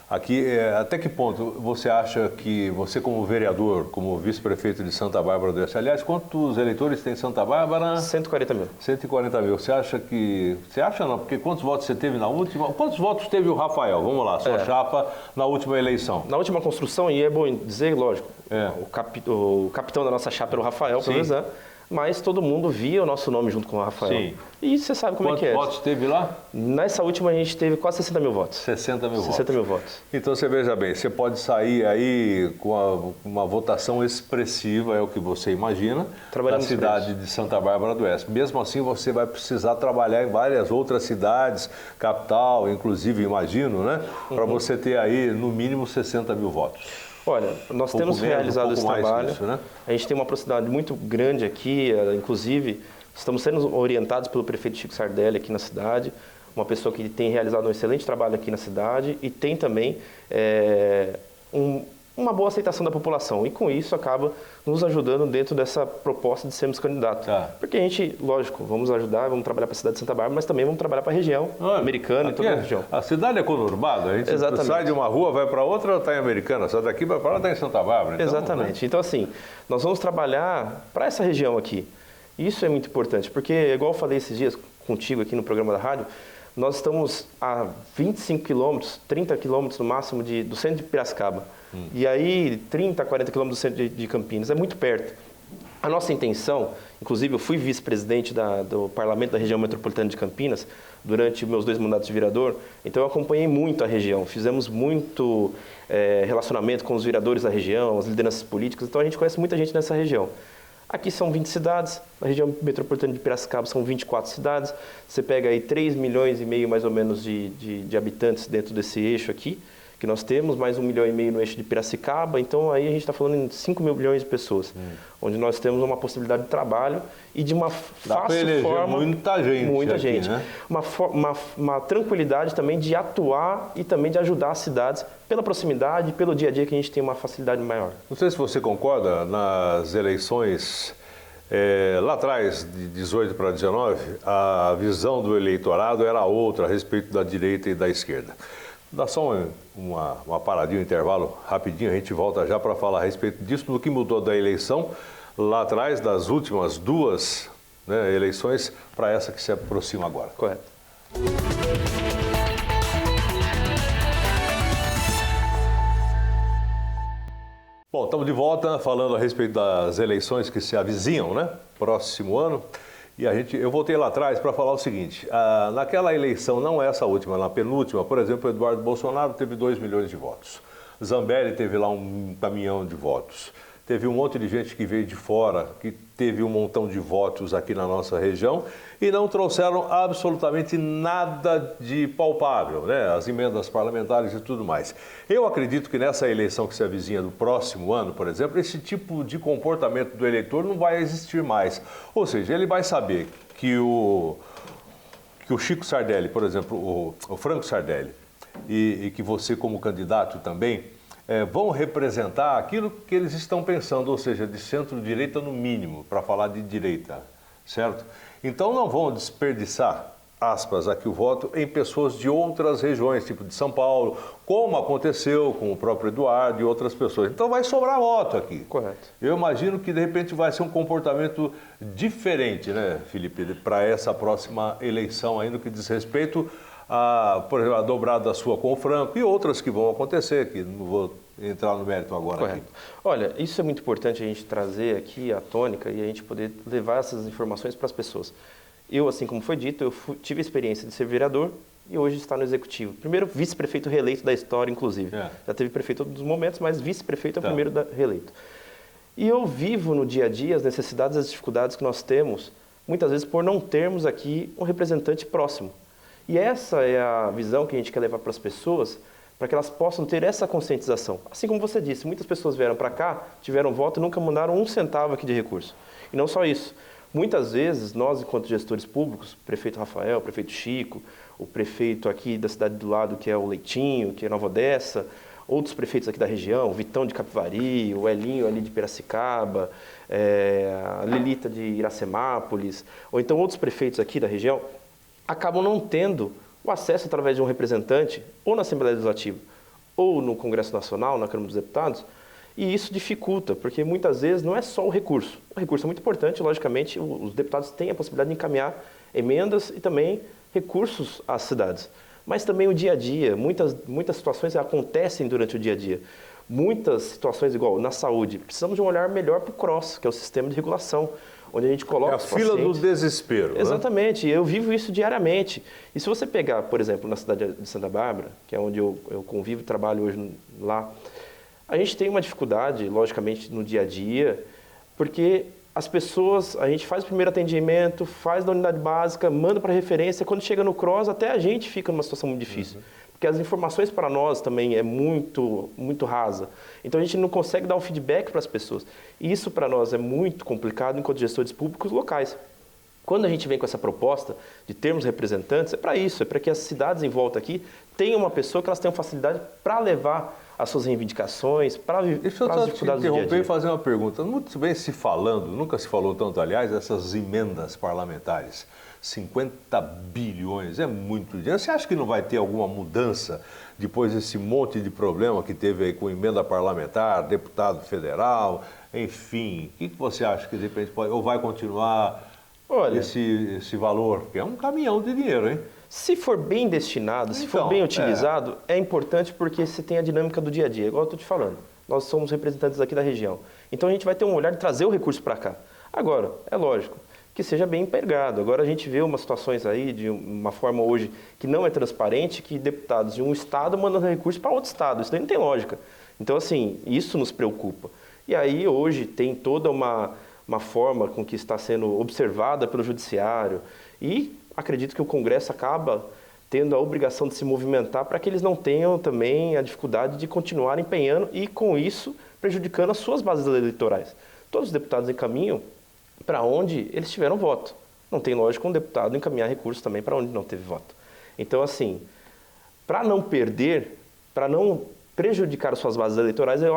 aqui, até que ponto você acha que você como vereador, como vice-prefeito de Santa Bárbara do Oeste, aliás, quantos eleitores tem Santa Bárbara? 140 mil. 140 mil. Você acha que... Você acha não? Porque quantos votos você teve na última? Quantos votos teve o Rafael? Vamos lá, sua chapa na última eleição. Na última construção, e é bom dizer, lógico, o capitão da nossa chapa era o Rafael, pelo menos, né? Mas todo mundo via o nosso nome junto com o Rafael. Sim. E você sabe como é que é. Quantos votos teve lá? Nessa última a gente teve quase 60 mil votos. 60 mil 60 mil votos. Então você veja bem, você pode sair aí com uma votação expressiva, é o que você imagina, na cidade de Santa Bárbara do Oeste. Mesmo assim você vai precisar trabalhar em várias outras cidades, capital, inclusive, imagino, né? Para você ter aí no mínimo 60 mil votos. Olha, nós temos realizado esse trabalho, disso, né? A gente tem uma proximidade muito grande aqui, inclusive estamos sendo orientados pelo prefeito Chico Sardelli aqui na cidade, uma pessoa que tem realizado um excelente trabalho aqui na cidade e tem também uma boa aceitação da população e com isso acaba nos ajudando dentro dessa proposta de sermos candidatos. Porque a gente, lógico, vamos ajudar, vamos trabalhar para a cidade de Santa Bárbara, mas também vamos trabalhar para a região americana e toda a região. A cidade é conurbada, a gente sai de uma rua, vai para outra, está em Americana, sai daqui, vai para lá, está em Santa Bárbara. Então, exatamente. Então, assim, nós vamos trabalhar para essa região aqui. Isso é muito importante, porque, igual eu falei esses dias contigo aqui no programa da rádio, nós estamos a 25 quilômetros, 30 quilômetros no máximo do centro de Piracicaba. E aí, 30, 40 quilômetros do centro de Campinas, é muito perto. A nossa intenção, inclusive eu fui vice-presidente do Parlamento da Região Metropolitana de Campinas durante meus 2 mandatos de vereador, então eu acompanhei muito a região, fizemos muito relacionamento com os vereadores da região, as lideranças políticas, então a gente conhece muita gente nessa região. Aqui são 20 cidades, na região metropolitana de Piracicaba são 24 cidades, você pega aí 3,5 milhões mais ou menos de habitantes dentro desse eixo aqui, que nós temos, mais 1,5 milhão no eixo de Piracicaba, então aí a gente está falando em 5 milhões de pessoas, onde nós temos uma possibilidade de trabalho e de uma fácil forma... Muita gente. Né? Uma tranquilidade também de atuar e também de ajudar as cidades pela proximidade, pelo dia a dia que a gente tem uma facilidade maior. Não sei se você concorda, nas eleições lá atrás, de 18 para 19, a visão do eleitorado era outra a respeito da direita e da esquerda. Dá só uma paradinha, um intervalo rapidinho, a gente volta já para falar a respeito disso, do que mudou da eleição lá atrás, das últimas 2 eleições, para essa que se aproxima agora. Correto. Bom, estamos de volta falando a respeito das eleições que se avizinham, né? Próximo ano. E eu voltei lá atrás para falar o seguinte, naquela eleição, não essa última, na penúltima, por exemplo, o Eduardo Bolsonaro teve 2 milhões de votos. Zambelli teve lá um caminhão de votos. Teve um monte de gente que veio de fora, que teve um montão de votos aqui na nossa região e não trouxeram absolutamente nada de palpável, né? As emendas parlamentares e tudo mais. Eu acredito que nessa eleição que se avizinha do próximo ano, por exemplo, esse tipo de comportamento do eleitor não vai existir mais. Ou seja, ele vai saber que o Chico Sardelli, por exemplo, o Franco Sardelli, e que você como candidato também, vão representar aquilo que eles estão pensando, ou seja, de centro-direita no mínimo, para falar de direita, certo? Então não vão desperdiçar, aspas, aqui o voto em pessoas de outras regiões, tipo de São Paulo, como aconteceu com o próprio Eduardo e outras pessoas. Então vai sobrar voto aqui. Correto. Eu imagino que de repente vai ser um comportamento diferente, né, Felipe, para essa próxima eleição aí no que diz respeito por exemplo, a dobrada sua com o Franco e outras que vão acontecer, que não vou entrar no mérito agora. Correto. Aqui. Olha, isso é muito importante a gente trazer aqui a tônica e a gente poder levar essas informações para as pessoas. Eu, assim como foi dito, tive a experiência de ser vereador e hoje está no executivo. Primeiro vice-prefeito reeleito da história, inclusive. Já teve prefeito em todos os momentos, mas vice-prefeito é o primeiro reeleito. E eu vivo no dia a dia as necessidades e as dificuldades que nós temos, muitas vezes por não termos aqui um representante próximo. E essa é a visão que a gente quer levar para as pessoas, para que elas possam ter essa conscientização. Assim como você disse, muitas pessoas vieram para cá, tiveram voto e nunca mandaram um centavo aqui de recurso. E não só isso. Muitas vezes, nós, enquanto gestores públicos, o prefeito Rafael, o prefeito Chico, o prefeito aqui da cidade do lado, que é o Leitinho, que é Nova Odessa, outros prefeitos aqui da região, o Vitão de Capivari, o Elinho ali de Piracicaba, a Lilita de Iracemápolis, ou então outros prefeitos aqui da região, acabam não tendo o acesso através de um representante, ou na Assembleia Legislativa, ou no Congresso Nacional, na Câmara dos Deputados, e isso dificulta, porque muitas vezes não é só o recurso. O recurso é muito importante, logicamente, os deputados têm a possibilidade de encaminhar emendas e também recursos às cidades. Mas também o dia a dia, muitas situações acontecem durante o dia a dia. Muitas situações, igual na saúde, precisamos de um olhar melhor para o CROSS, que é o sistema de regulação, onde a gente coloca a fila do desespero. Exatamente, eu vivo isso diariamente. E se você pegar, por exemplo, na cidade de Santa Bárbara, que é onde eu convivo e trabalho hoje lá, a gente tem uma dificuldade, logicamente, no dia a dia, porque as pessoas, a gente faz o primeiro atendimento, faz da unidade básica, manda para referência, quando chega no CROSS, até a gente fica numa situação muito difícil. Porque as informações para nós também é muito rasa. Então a gente não consegue dar um feedback para as pessoas. E isso para nós é muito complicado enquanto gestores públicos locais. Quando a gente vem com essa proposta de termos representantes, é para isso, é para que as cidades em volta aqui tenham uma pessoa que elas tenham facilidade para levar as suas reivindicações, para as dificuldades do dia a dia. Interromper e fazer uma pergunta. Muito bem se falando, nunca se falou tanto, aliás, dessas emendas parlamentares. 50 bilhões, é muito dinheiro. Você acha que não vai ter alguma mudança depois desse monte de problema que teve aí com emenda parlamentar, deputado federal, enfim? O que você acha que de repente pode, ou vai continuar esse valor? Que é um caminhão de dinheiro, hein? Se for bem destinado, se for bem utilizado, é importante porque você tem a dinâmica do dia a dia, igual eu estou te falando. Nós somos representantes aqui da região. Então a gente vai ter um olhar de trazer o recurso para cá. Agora, é lógico, que seja bem empregado. Agora a gente vê umas situações aí, de uma forma hoje que não é transparente, que deputados de um estado mandam recurso para outro estado. Isso daí não tem lógica. Então, assim, isso nos preocupa. E aí hoje tem toda uma forma com que está sendo observada pelo judiciário e acredito que o Congresso acaba tendo a obrigação de se movimentar para que eles não tenham também a dificuldade de continuar empenhando e, com isso, prejudicando as suas bases eleitorais. Todos os deputados encaminham para onde eles tiveram voto. Não tem lógica um deputado encaminhar recursos também para onde não teve voto. Então, assim, para não perder, para não prejudicar as suas bases eleitorais, eu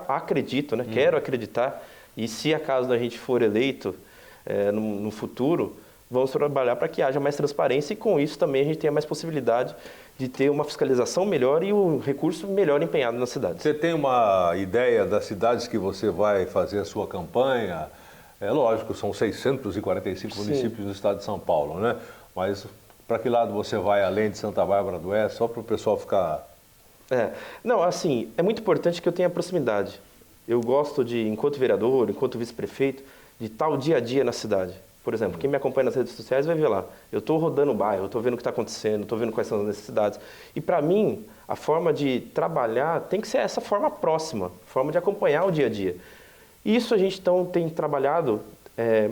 acredito, né? Quero acreditar, e se acaso a gente for eleito no futuro, vamos trabalhar para que haja mais transparência e com isso também a gente tenha mais possibilidade de ter uma fiscalização melhor e o recurso melhor empenhado nas cidades. Você tem uma ideia das cidades que você vai fazer a sua campanha? É lógico, são 645 municípios do estado de São Paulo, né? Mas para que lado você vai além de Santa Bárbara do Oeste, só para o pessoal ficar... Não, assim, é muito importante que eu tenha proximidade. Eu gosto de, enquanto vereador, enquanto vice-prefeito, de estar o dia a dia na cidade. Por exemplo, quem me acompanha nas redes sociais vai ver lá. Eu estou rodando o bairro, estou vendo o que está acontecendo, estou vendo quais são as necessidades. E para mim, a forma de trabalhar tem que ser essa forma próxima, forma de acompanhar o dia a dia. E isso a gente então tem trabalhado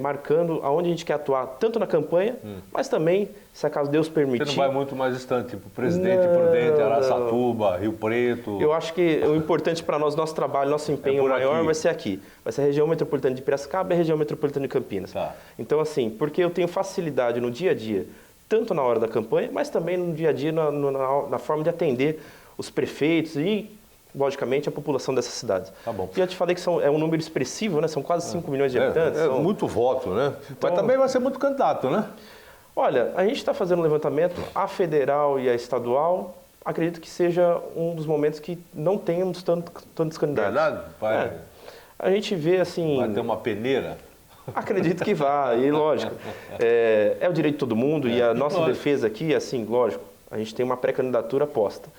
marcando aonde a gente quer atuar, tanto na campanha, mas também, se acaso Deus permitir... Você não vai muito mais distante, tipo Presidente Prudente, Araçatuba, Rio Preto... Eu acho que o importante para nós, nosso trabalho, nosso empenho maior aqui. Vai ser aqui. Vai ser a região metropolitana de Piracicaba e a região metropolitana de Campinas. Tá. Então, assim, porque eu tenho facilidade no dia a dia, tanto na hora da campanha, mas também no dia a dia, na forma de atender os prefeitos e... logicamente, a população dessas cidades. Tá bom. Já te falei que é um número expressivo, né? São quase 5 milhões de habitantes. É muito voto, né? Então, mas também vai ser muito candidato, né? Olha, a gente está fazendo um levantamento, a federal e a estadual, acredito que seja um dos momentos que não tenhamos tantos candidatos. Verdade? A gente vê assim... Vai ter uma peneira? Acredito que vai, e lógico. É o direito de todo mundo e a nossa defesa aqui, assim, lógico, a gente tem uma pré-candidatura posta.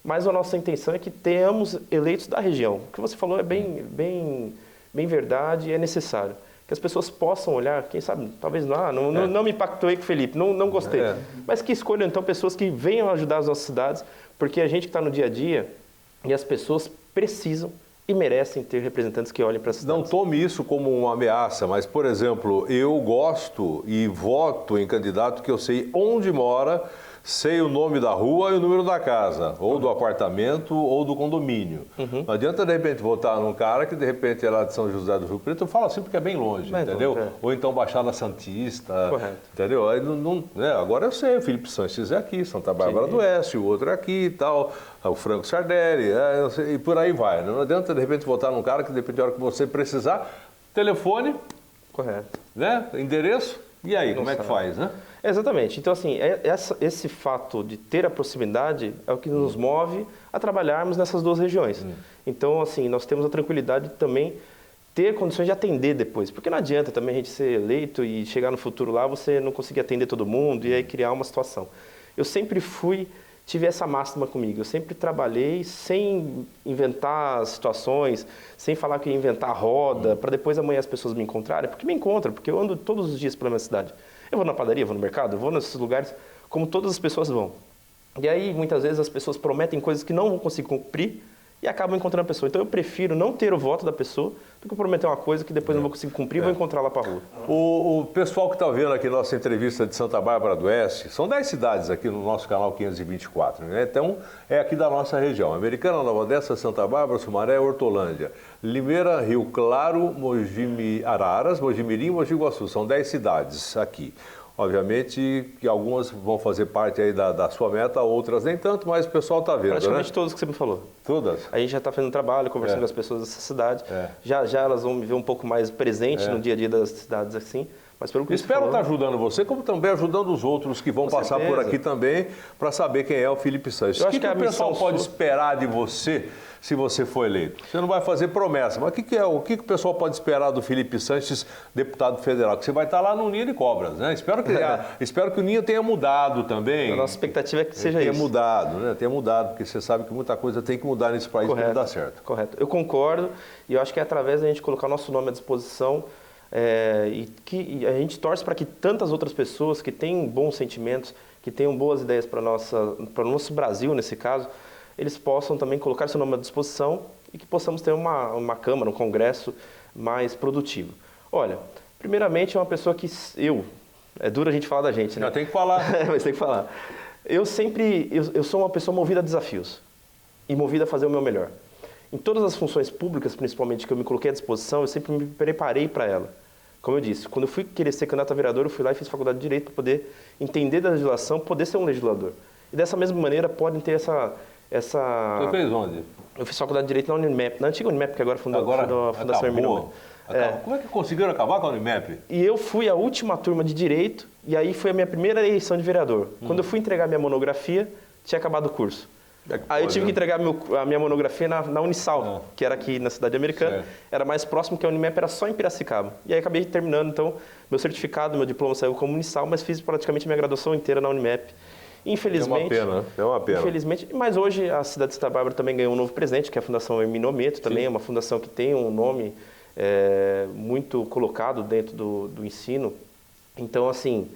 Mas a nossa intenção é que tenhamos eleitos da região. O que você falou é bem verdade e é necessário. Que as pessoas possam olhar, quem sabe, talvez não me impactou aí com o Felipe, não gostei. Mas que escolham então pessoas que venham ajudar as nossas cidades, porque a gente que está no dia a dia e as pessoas precisam e merecem ter representantes que olhem para as cidades. Não tome isso como uma ameaça, mas, por exemplo, eu gosto e voto em candidato que eu sei onde mora, sei o nome da rua e o número da casa, ou do apartamento, ou do condomínio. Não adianta, de repente, votar num cara que, de repente, é lá de São José do Rio Preto, eu falo assim porque é bem longe, entendeu? Ou então Baixada Santista, entendeu? Aí, agora eu sei, o Felipe Sanches é aqui, Santa Bárbara do Oeste, o outro é aqui e tal, o Franco Sardelli, e por aí vai. Não adianta, de repente, votar num cara que, de repente, a hora que você precisar, telefone, né? Endereço, e aí, como é que faz, né? Exatamente. Então, assim, esse fato de ter a proximidade é o que nos move a trabalharmos nessas duas regiões. Então, assim, nós temos a tranquilidade de também ter condições de atender depois. Porque não adianta também a gente ser eleito e chegar no futuro lá, você não conseguir atender todo mundo e aí criar uma situação. Eu sempre tive essa máxima comigo. Eu sempre trabalhei sem inventar situações, sem falar que ia inventar roda, para depois amanhã as pessoas me encontrarem. Porque me encontram, porque eu ando todos os dias pela minha cidade. Eu vou na padaria, vou no mercado, vou nesses lugares como todas as pessoas vão. E aí, muitas vezes, as pessoas prometem coisas que não vão conseguir cumprir e acabam encontrando a pessoa. Então, eu prefiro não ter o voto da pessoa do que prometer uma coisa que depois não vou conseguir cumprir e vou encontrar lá para a rua. O pessoal que está vendo aqui nossa entrevista de Santa Bárbara do Oeste, são 10 cidades aqui no nosso canal 524, né? Então, é aqui da nossa região. Americana, Nova Odessa, Santa Bárbara, Sumaré, Hortolândia, Limeira, Rio Claro, Araras, Mojimirim e Mogi Guaçu. São 10 cidades aqui. Obviamente que algumas vão fazer parte aí da sua meta, outras nem tanto, mas o pessoal está vendo, praticamente todas que você me falou. Todas? A gente já está fazendo trabalho, conversando com as pessoas dessa cidade. Já elas vão me ver um pouco mais presente no dia a dia das cidades assim. Mas pelo que espero estar ajudando você, como também ajudando os outros que vão passar por aqui também, para saber quem é o Felipe Sanches. O que o pessoal pode esperar de você se você for eleito? Você não vai fazer promessa, mas o que o pessoal pode esperar do Felipe Sanches, deputado federal? Que você vai estar lá no Ninho de Cobras, né? Espero que o Ninho tenha mudado também. A nossa expectativa é que seja isso. Tenha mudado, né? Tenha mudado, porque você sabe que muita coisa tem que mudar nesse país para dar certo. Correto. Eu concordo e eu acho que é através da gente colocar nosso nome à disposição e a gente torce para que tantas outras pessoas que têm bons sentimentos, que tenham boas ideias para o nosso Brasil, nesse caso, eles possam também colocar seu nome à disposição e que possamos ter uma Câmara, um Congresso mais produtivo. Olha, primeiramente é uma pessoa que é duro a gente falar da gente, né? Já tem que falar. Mas tem que falar. Eu sou uma pessoa movida a desafios e movida a fazer o meu melhor. Em todas as funções públicas, principalmente, que eu me coloquei à disposição, eu sempre me preparei para ela. Como eu disse, quando eu fui querer ser candidato a vereador, eu fui lá e fiz faculdade de Direito para poder entender da legislação, poder ser um legislador. E dessa mesma maneira podem ter essa... Você fez onde? Eu fiz faculdade de Direito na Unimep, na antiga Unimep, que agora fundou a Fundação Hermínio. Como é que conseguiram acabar com a Unimep? E eu fui a última turma de Direito, e aí foi a minha primeira eleição de vereador. Quando eu fui entregar minha monografia, tinha acabado o curso. Aí eu tive que entregar a minha monografia na Unisal, que era aqui na cidade americana. Era mais próximo, que a Unimep era só em Piracicaba. E aí acabei terminando, então, meu certificado, meu diploma saiu como Unisal, mas fiz praticamente minha graduação inteira na Unimep. Infelizmente, é uma pena. Infelizmente, mas hoje a cidade de Santa Bárbara também ganhou um novo presente, que é a Fundação Hermínio Ometo, também é uma fundação que tem um nome muito colocado dentro do ensino. Então, assim,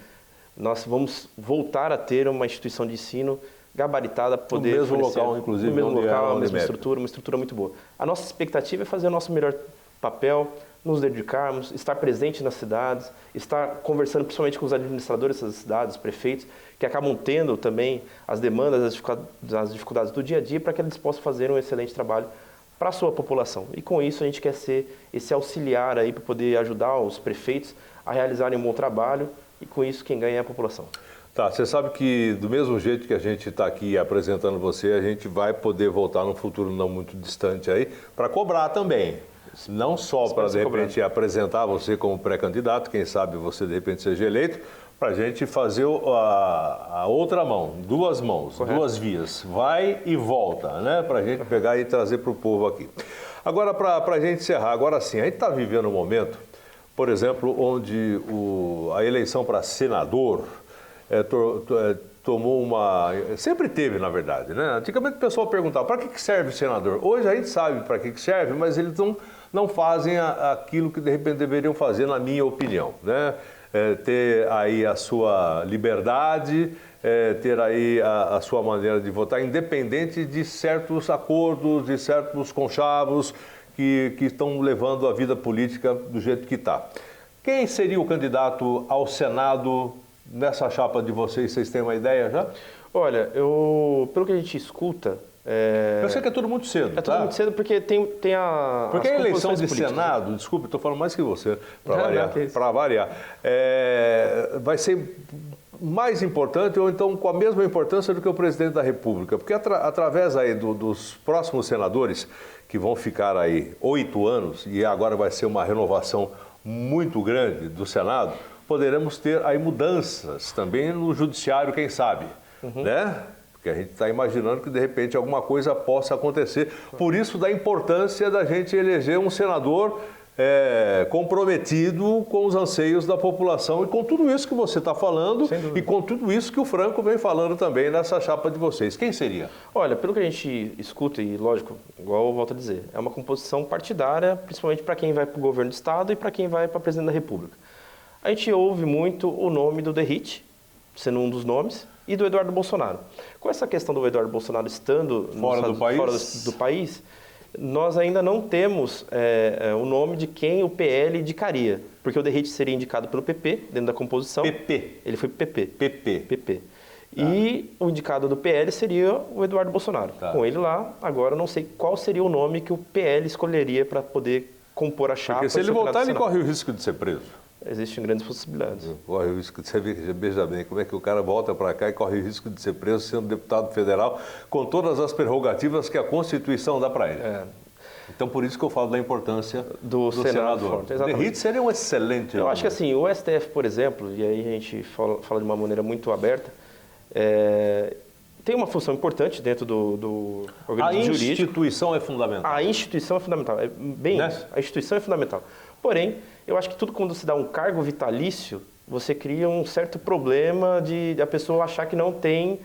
nós vamos voltar a ter uma instituição de ensino gabaritada para poder... No mesmo local, inclusive. No mesmo local, a mesma estrutura, uma estrutura muito boa. A nossa expectativa é fazer o nosso melhor papel, nos dedicarmos, estar presente nas cidades, estar conversando principalmente com os administradores das cidades, os prefeitos, que acabam tendo também as demandas, as dificuldades do dia a dia, para que eles possam fazer um excelente trabalho para a sua população. E com isso a gente quer ser esse auxiliar aí para poder ajudar os prefeitos a realizarem um bom trabalho, e com isso quem ganha é a população. Tá, você sabe que do mesmo jeito que a gente está aqui apresentando você, a gente vai poder voltar num futuro não muito distante aí para cobrar também. Não só para, de repente, apresentar você como pré-candidato, quem sabe você, de repente, seja eleito, para a gente fazer a outra mão, duas mãos, duas vias, vai e volta, né? Para a gente pegar e trazer para o povo aqui. Agora, para a gente encerrar, agora sim, a gente está vivendo um momento, por exemplo, onde a eleição para senador tomou uma... Sempre teve, na verdade, né? Antigamente o pessoal perguntava, para que serve o senador? Hoje a gente sabe para que serve, mas eles não fazem aquilo que de repente deveriam fazer, na minha opinião, né? Ter aí a sua liberdade, ter aí a sua maneira de votar, independente de certos acordos, de certos conchavos que estão levando a vida política do jeito que está. Quem seria o candidato ao Senado nessa chapa de vocês? Vocês têm uma ideia já? Olha, pelo que a gente escuta... Eu sei que é tudo muito cedo, É tudo muito cedo porque tem a... Porque a eleição de políticas. Senado, desculpe, estou falando mais que você, para Não, variar, que isso. vai ser mais importante ou então com a mesma importância do que o presidente da República, porque através aí dos próximos senadores, que vão ficar aí 8 anos, e agora vai ser uma renovação muito grande do Senado, poderemos ter aí mudanças também no judiciário, quem sabe, né? Porque a gente está imaginando que, de repente, alguma coisa possa acontecer. Por isso, da importância da gente eleger um senador comprometido com os anseios da população e com tudo isso que você está falando e com tudo isso que o Franco vem falando também nessa chapa de vocês. Quem seria? Olha, pelo que a gente escuta, e lógico, igual eu volto a dizer, é uma composição partidária, principalmente para quem vai para o governo do Estado e para quem vai para presidente da República. A gente ouve muito o nome do Derrite, sendo um dos nomes, e do Eduardo Bolsonaro. Com essa questão do Eduardo Bolsonaro estando fora do país, nós ainda não temos o nome de quem o PL indicaria, porque o Derrite seria indicado pelo PP, dentro da composição. PP. Ele foi PP. PP. Tá. E o indicado do PL seria o Eduardo Bolsonaro. Tá. Com ele lá, agora eu não sei qual seria o nome que o PL escolheria para poder compor a chapa. Porque se ele voltar, ele corre o risco de ser preso. Existem grandes possibilidades. Corre o risco de ser, veja bem, como é que o cara volta para cá e corre o risco de ser preso sendo deputado federal com todas as prerrogativas que a Constituição dá para ele. Então, por isso que eu falo da importância do senador. Derrite seria um excelente... Eu acho que assim, o STF, por exemplo, e aí a gente fala de uma maneira muito aberta, tem uma função importante dentro do organismo jurídico. A instituição é fundamental. A instituição é fundamental. É bem isso. A instituição é fundamental. Porém, eu acho que tudo quando se dá um cargo vitalício, você cria um certo problema de a pessoa achar que não tem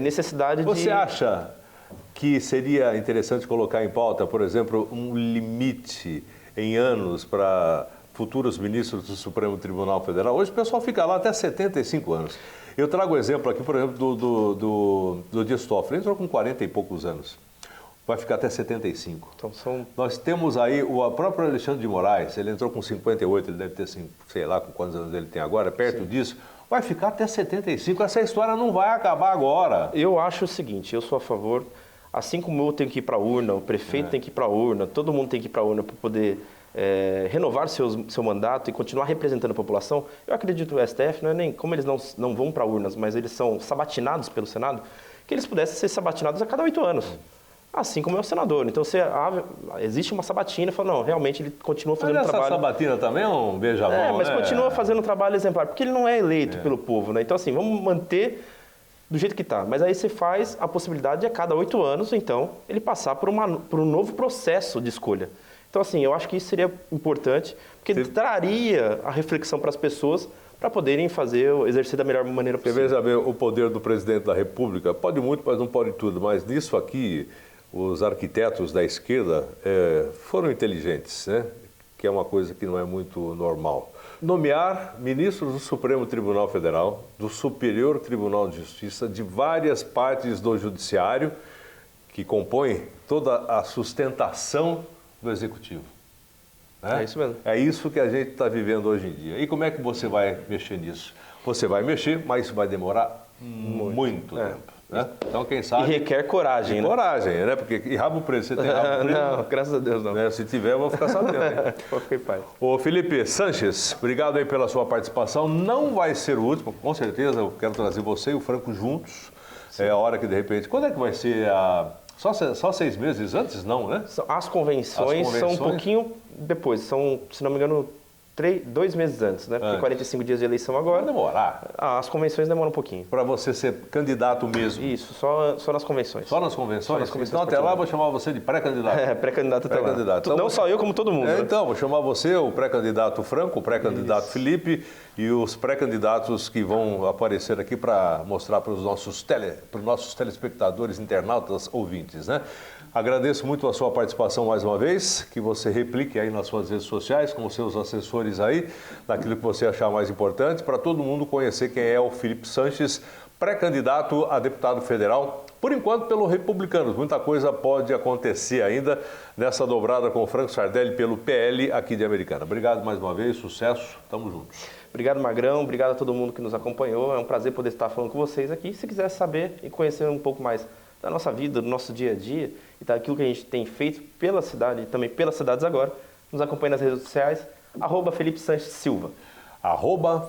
necessidade de... Você acha que seria interessante colocar em pauta, por exemplo, um limite em anos para futuros ministros do Supremo Tribunal Federal? Hoje o pessoal fica lá até 75 anos. Eu trago o exemplo aqui, por exemplo, do Dias Toffoli. Ele entrou com 40 e poucos anos. Vai ficar até 75. Então, Nós temos aí o próprio Alexandre de Moraes, ele entrou com 58, ele deve ter, sei lá, com quantos anos ele tem agora, perto disso. Vai ficar até 75. Essa história não vai acabar agora. Eu acho o seguinte, eu sou a favor, assim como eu tenho que ir para a urna, o prefeito tem que ir para a urna, todo mundo tem que ir para a urna para poder renovar seu mandato e continuar representando a população. Eu acredito que o STF, não é nem como eles não vão para urnas, mas eles são sabatinados pelo Senado, que eles pudessem ser sabatinados a cada 8 anos. Assim como é o senador. Então, existe uma sabatina e fala, não, realmente ele continua fazendo trabalho... Mas essa sabatina também é um beija-mão, mas continua fazendo um trabalho exemplar, porque ele não é eleito pelo povo, né? Então, assim, vamos manter do jeito que está. Mas aí você faz a possibilidade de a cada 8 anos, então, ele passar por um novo processo de escolha. Então, assim, eu acho que isso seria importante, porque traria a reflexão para as pessoas para poderem exercer da melhor maneira possível. Veja bem, o poder do presidente da República pode muito, mas não pode tudo. Mas nisso aqui... Os arquitetos da esquerda foram inteligentes, né? Que é uma coisa que não é muito normal. Nomear ministros do Supremo Tribunal Federal, do Superior Tribunal de Justiça, de várias partes do Judiciário, que compõem toda a sustentação do Executivo. É isso mesmo. É isso que a gente está vivendo hoje em dia. E como é que você vai mexer nisso? Você vai mexer, mas isso vai demorar muito tempo. Né? Então, quem sabe... E requer coragem, né? Coragem, né? Porque e rabo preso, você tem rabo preso? Não, graças a Deus não. Né? Se tiver, eu vou ficar sabendo. Fiquei paz. Ô Felipe Sanches, obrigado aí pela sua participação. Não vai ser o último, com certeza eu quero trazer você e o Franco juntos. Sim. É a hora que, de repente... Quando é que vai ser a... Só 6 meses antes? Não, né? As convenções são um pouquinho depois. São, se não me engano... 2 meses antes, né? Porque 45 dias de eleição agora. Vai demorar. As convenções demoram um pouquinho. Para você ser candidato mesmo. Isso, só nas convenções. Só nas convenções? Só nas convenções. Então até lá eu vou chamar você de pré-candidato. Pré-candidato até lá. Então, não só eu, como todo mundo. Né? Então, vou chamar você, o pré-candidato Franco, o pré-candidato Felipe e os pré-candidatos que vão aparecer aqui para mostrar para os nossos telespectadores, internautas, ouvintes, né? Agradeço muito a sua participação mais uma vez, que você replique aí nas suas redes sociais, com os seus assessores aí, naquilo que você achar mais importante, para todo mundo conhecer quem é o Felipe Sanches, pré-candidato a deputado federal, por enquanto pelo Republicanos. Muita coisa pode acontecer ainda nessa dobrada com o Franco Sardelli pelo PL aqui de Americana. Obrigado mais uma vez, sucesso, tamo juntos. Obrigado, Magrão. Obrigado a todo mundo que nos acompanhou. É um prazer poder estar falando com vocês aqui. Se quiser saber e conhecer um pouco mais da nossa vida, do nosso dia a dia e daquilo que a gente tem feito pela cidade e também pelas cidades agora, nos acompanhe nas redes sociais, @Felipe Sanches Silva.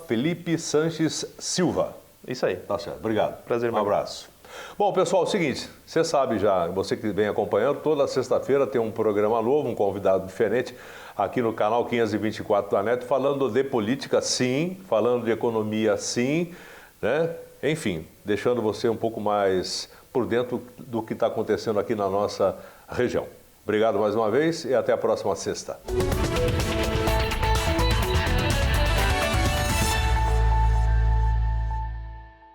@Felipe Sanches Silva. Isso aí. Tá certo, obrigado. Prazer, Um Magrão. abraço. Bom, pessoal, é o seguinte, você sabe já, você que vem acompanhando, toda sexta-feira tem um programa novo, um convidado diferente, aqui no canal 524 da NET, falando de política, sim, falando de economia, sim, né? Enfim, deixando você um pouco mais por dentro do que está acontecendo aqui na nossa região. Obrigado mais uma vez e até a próxima sexta.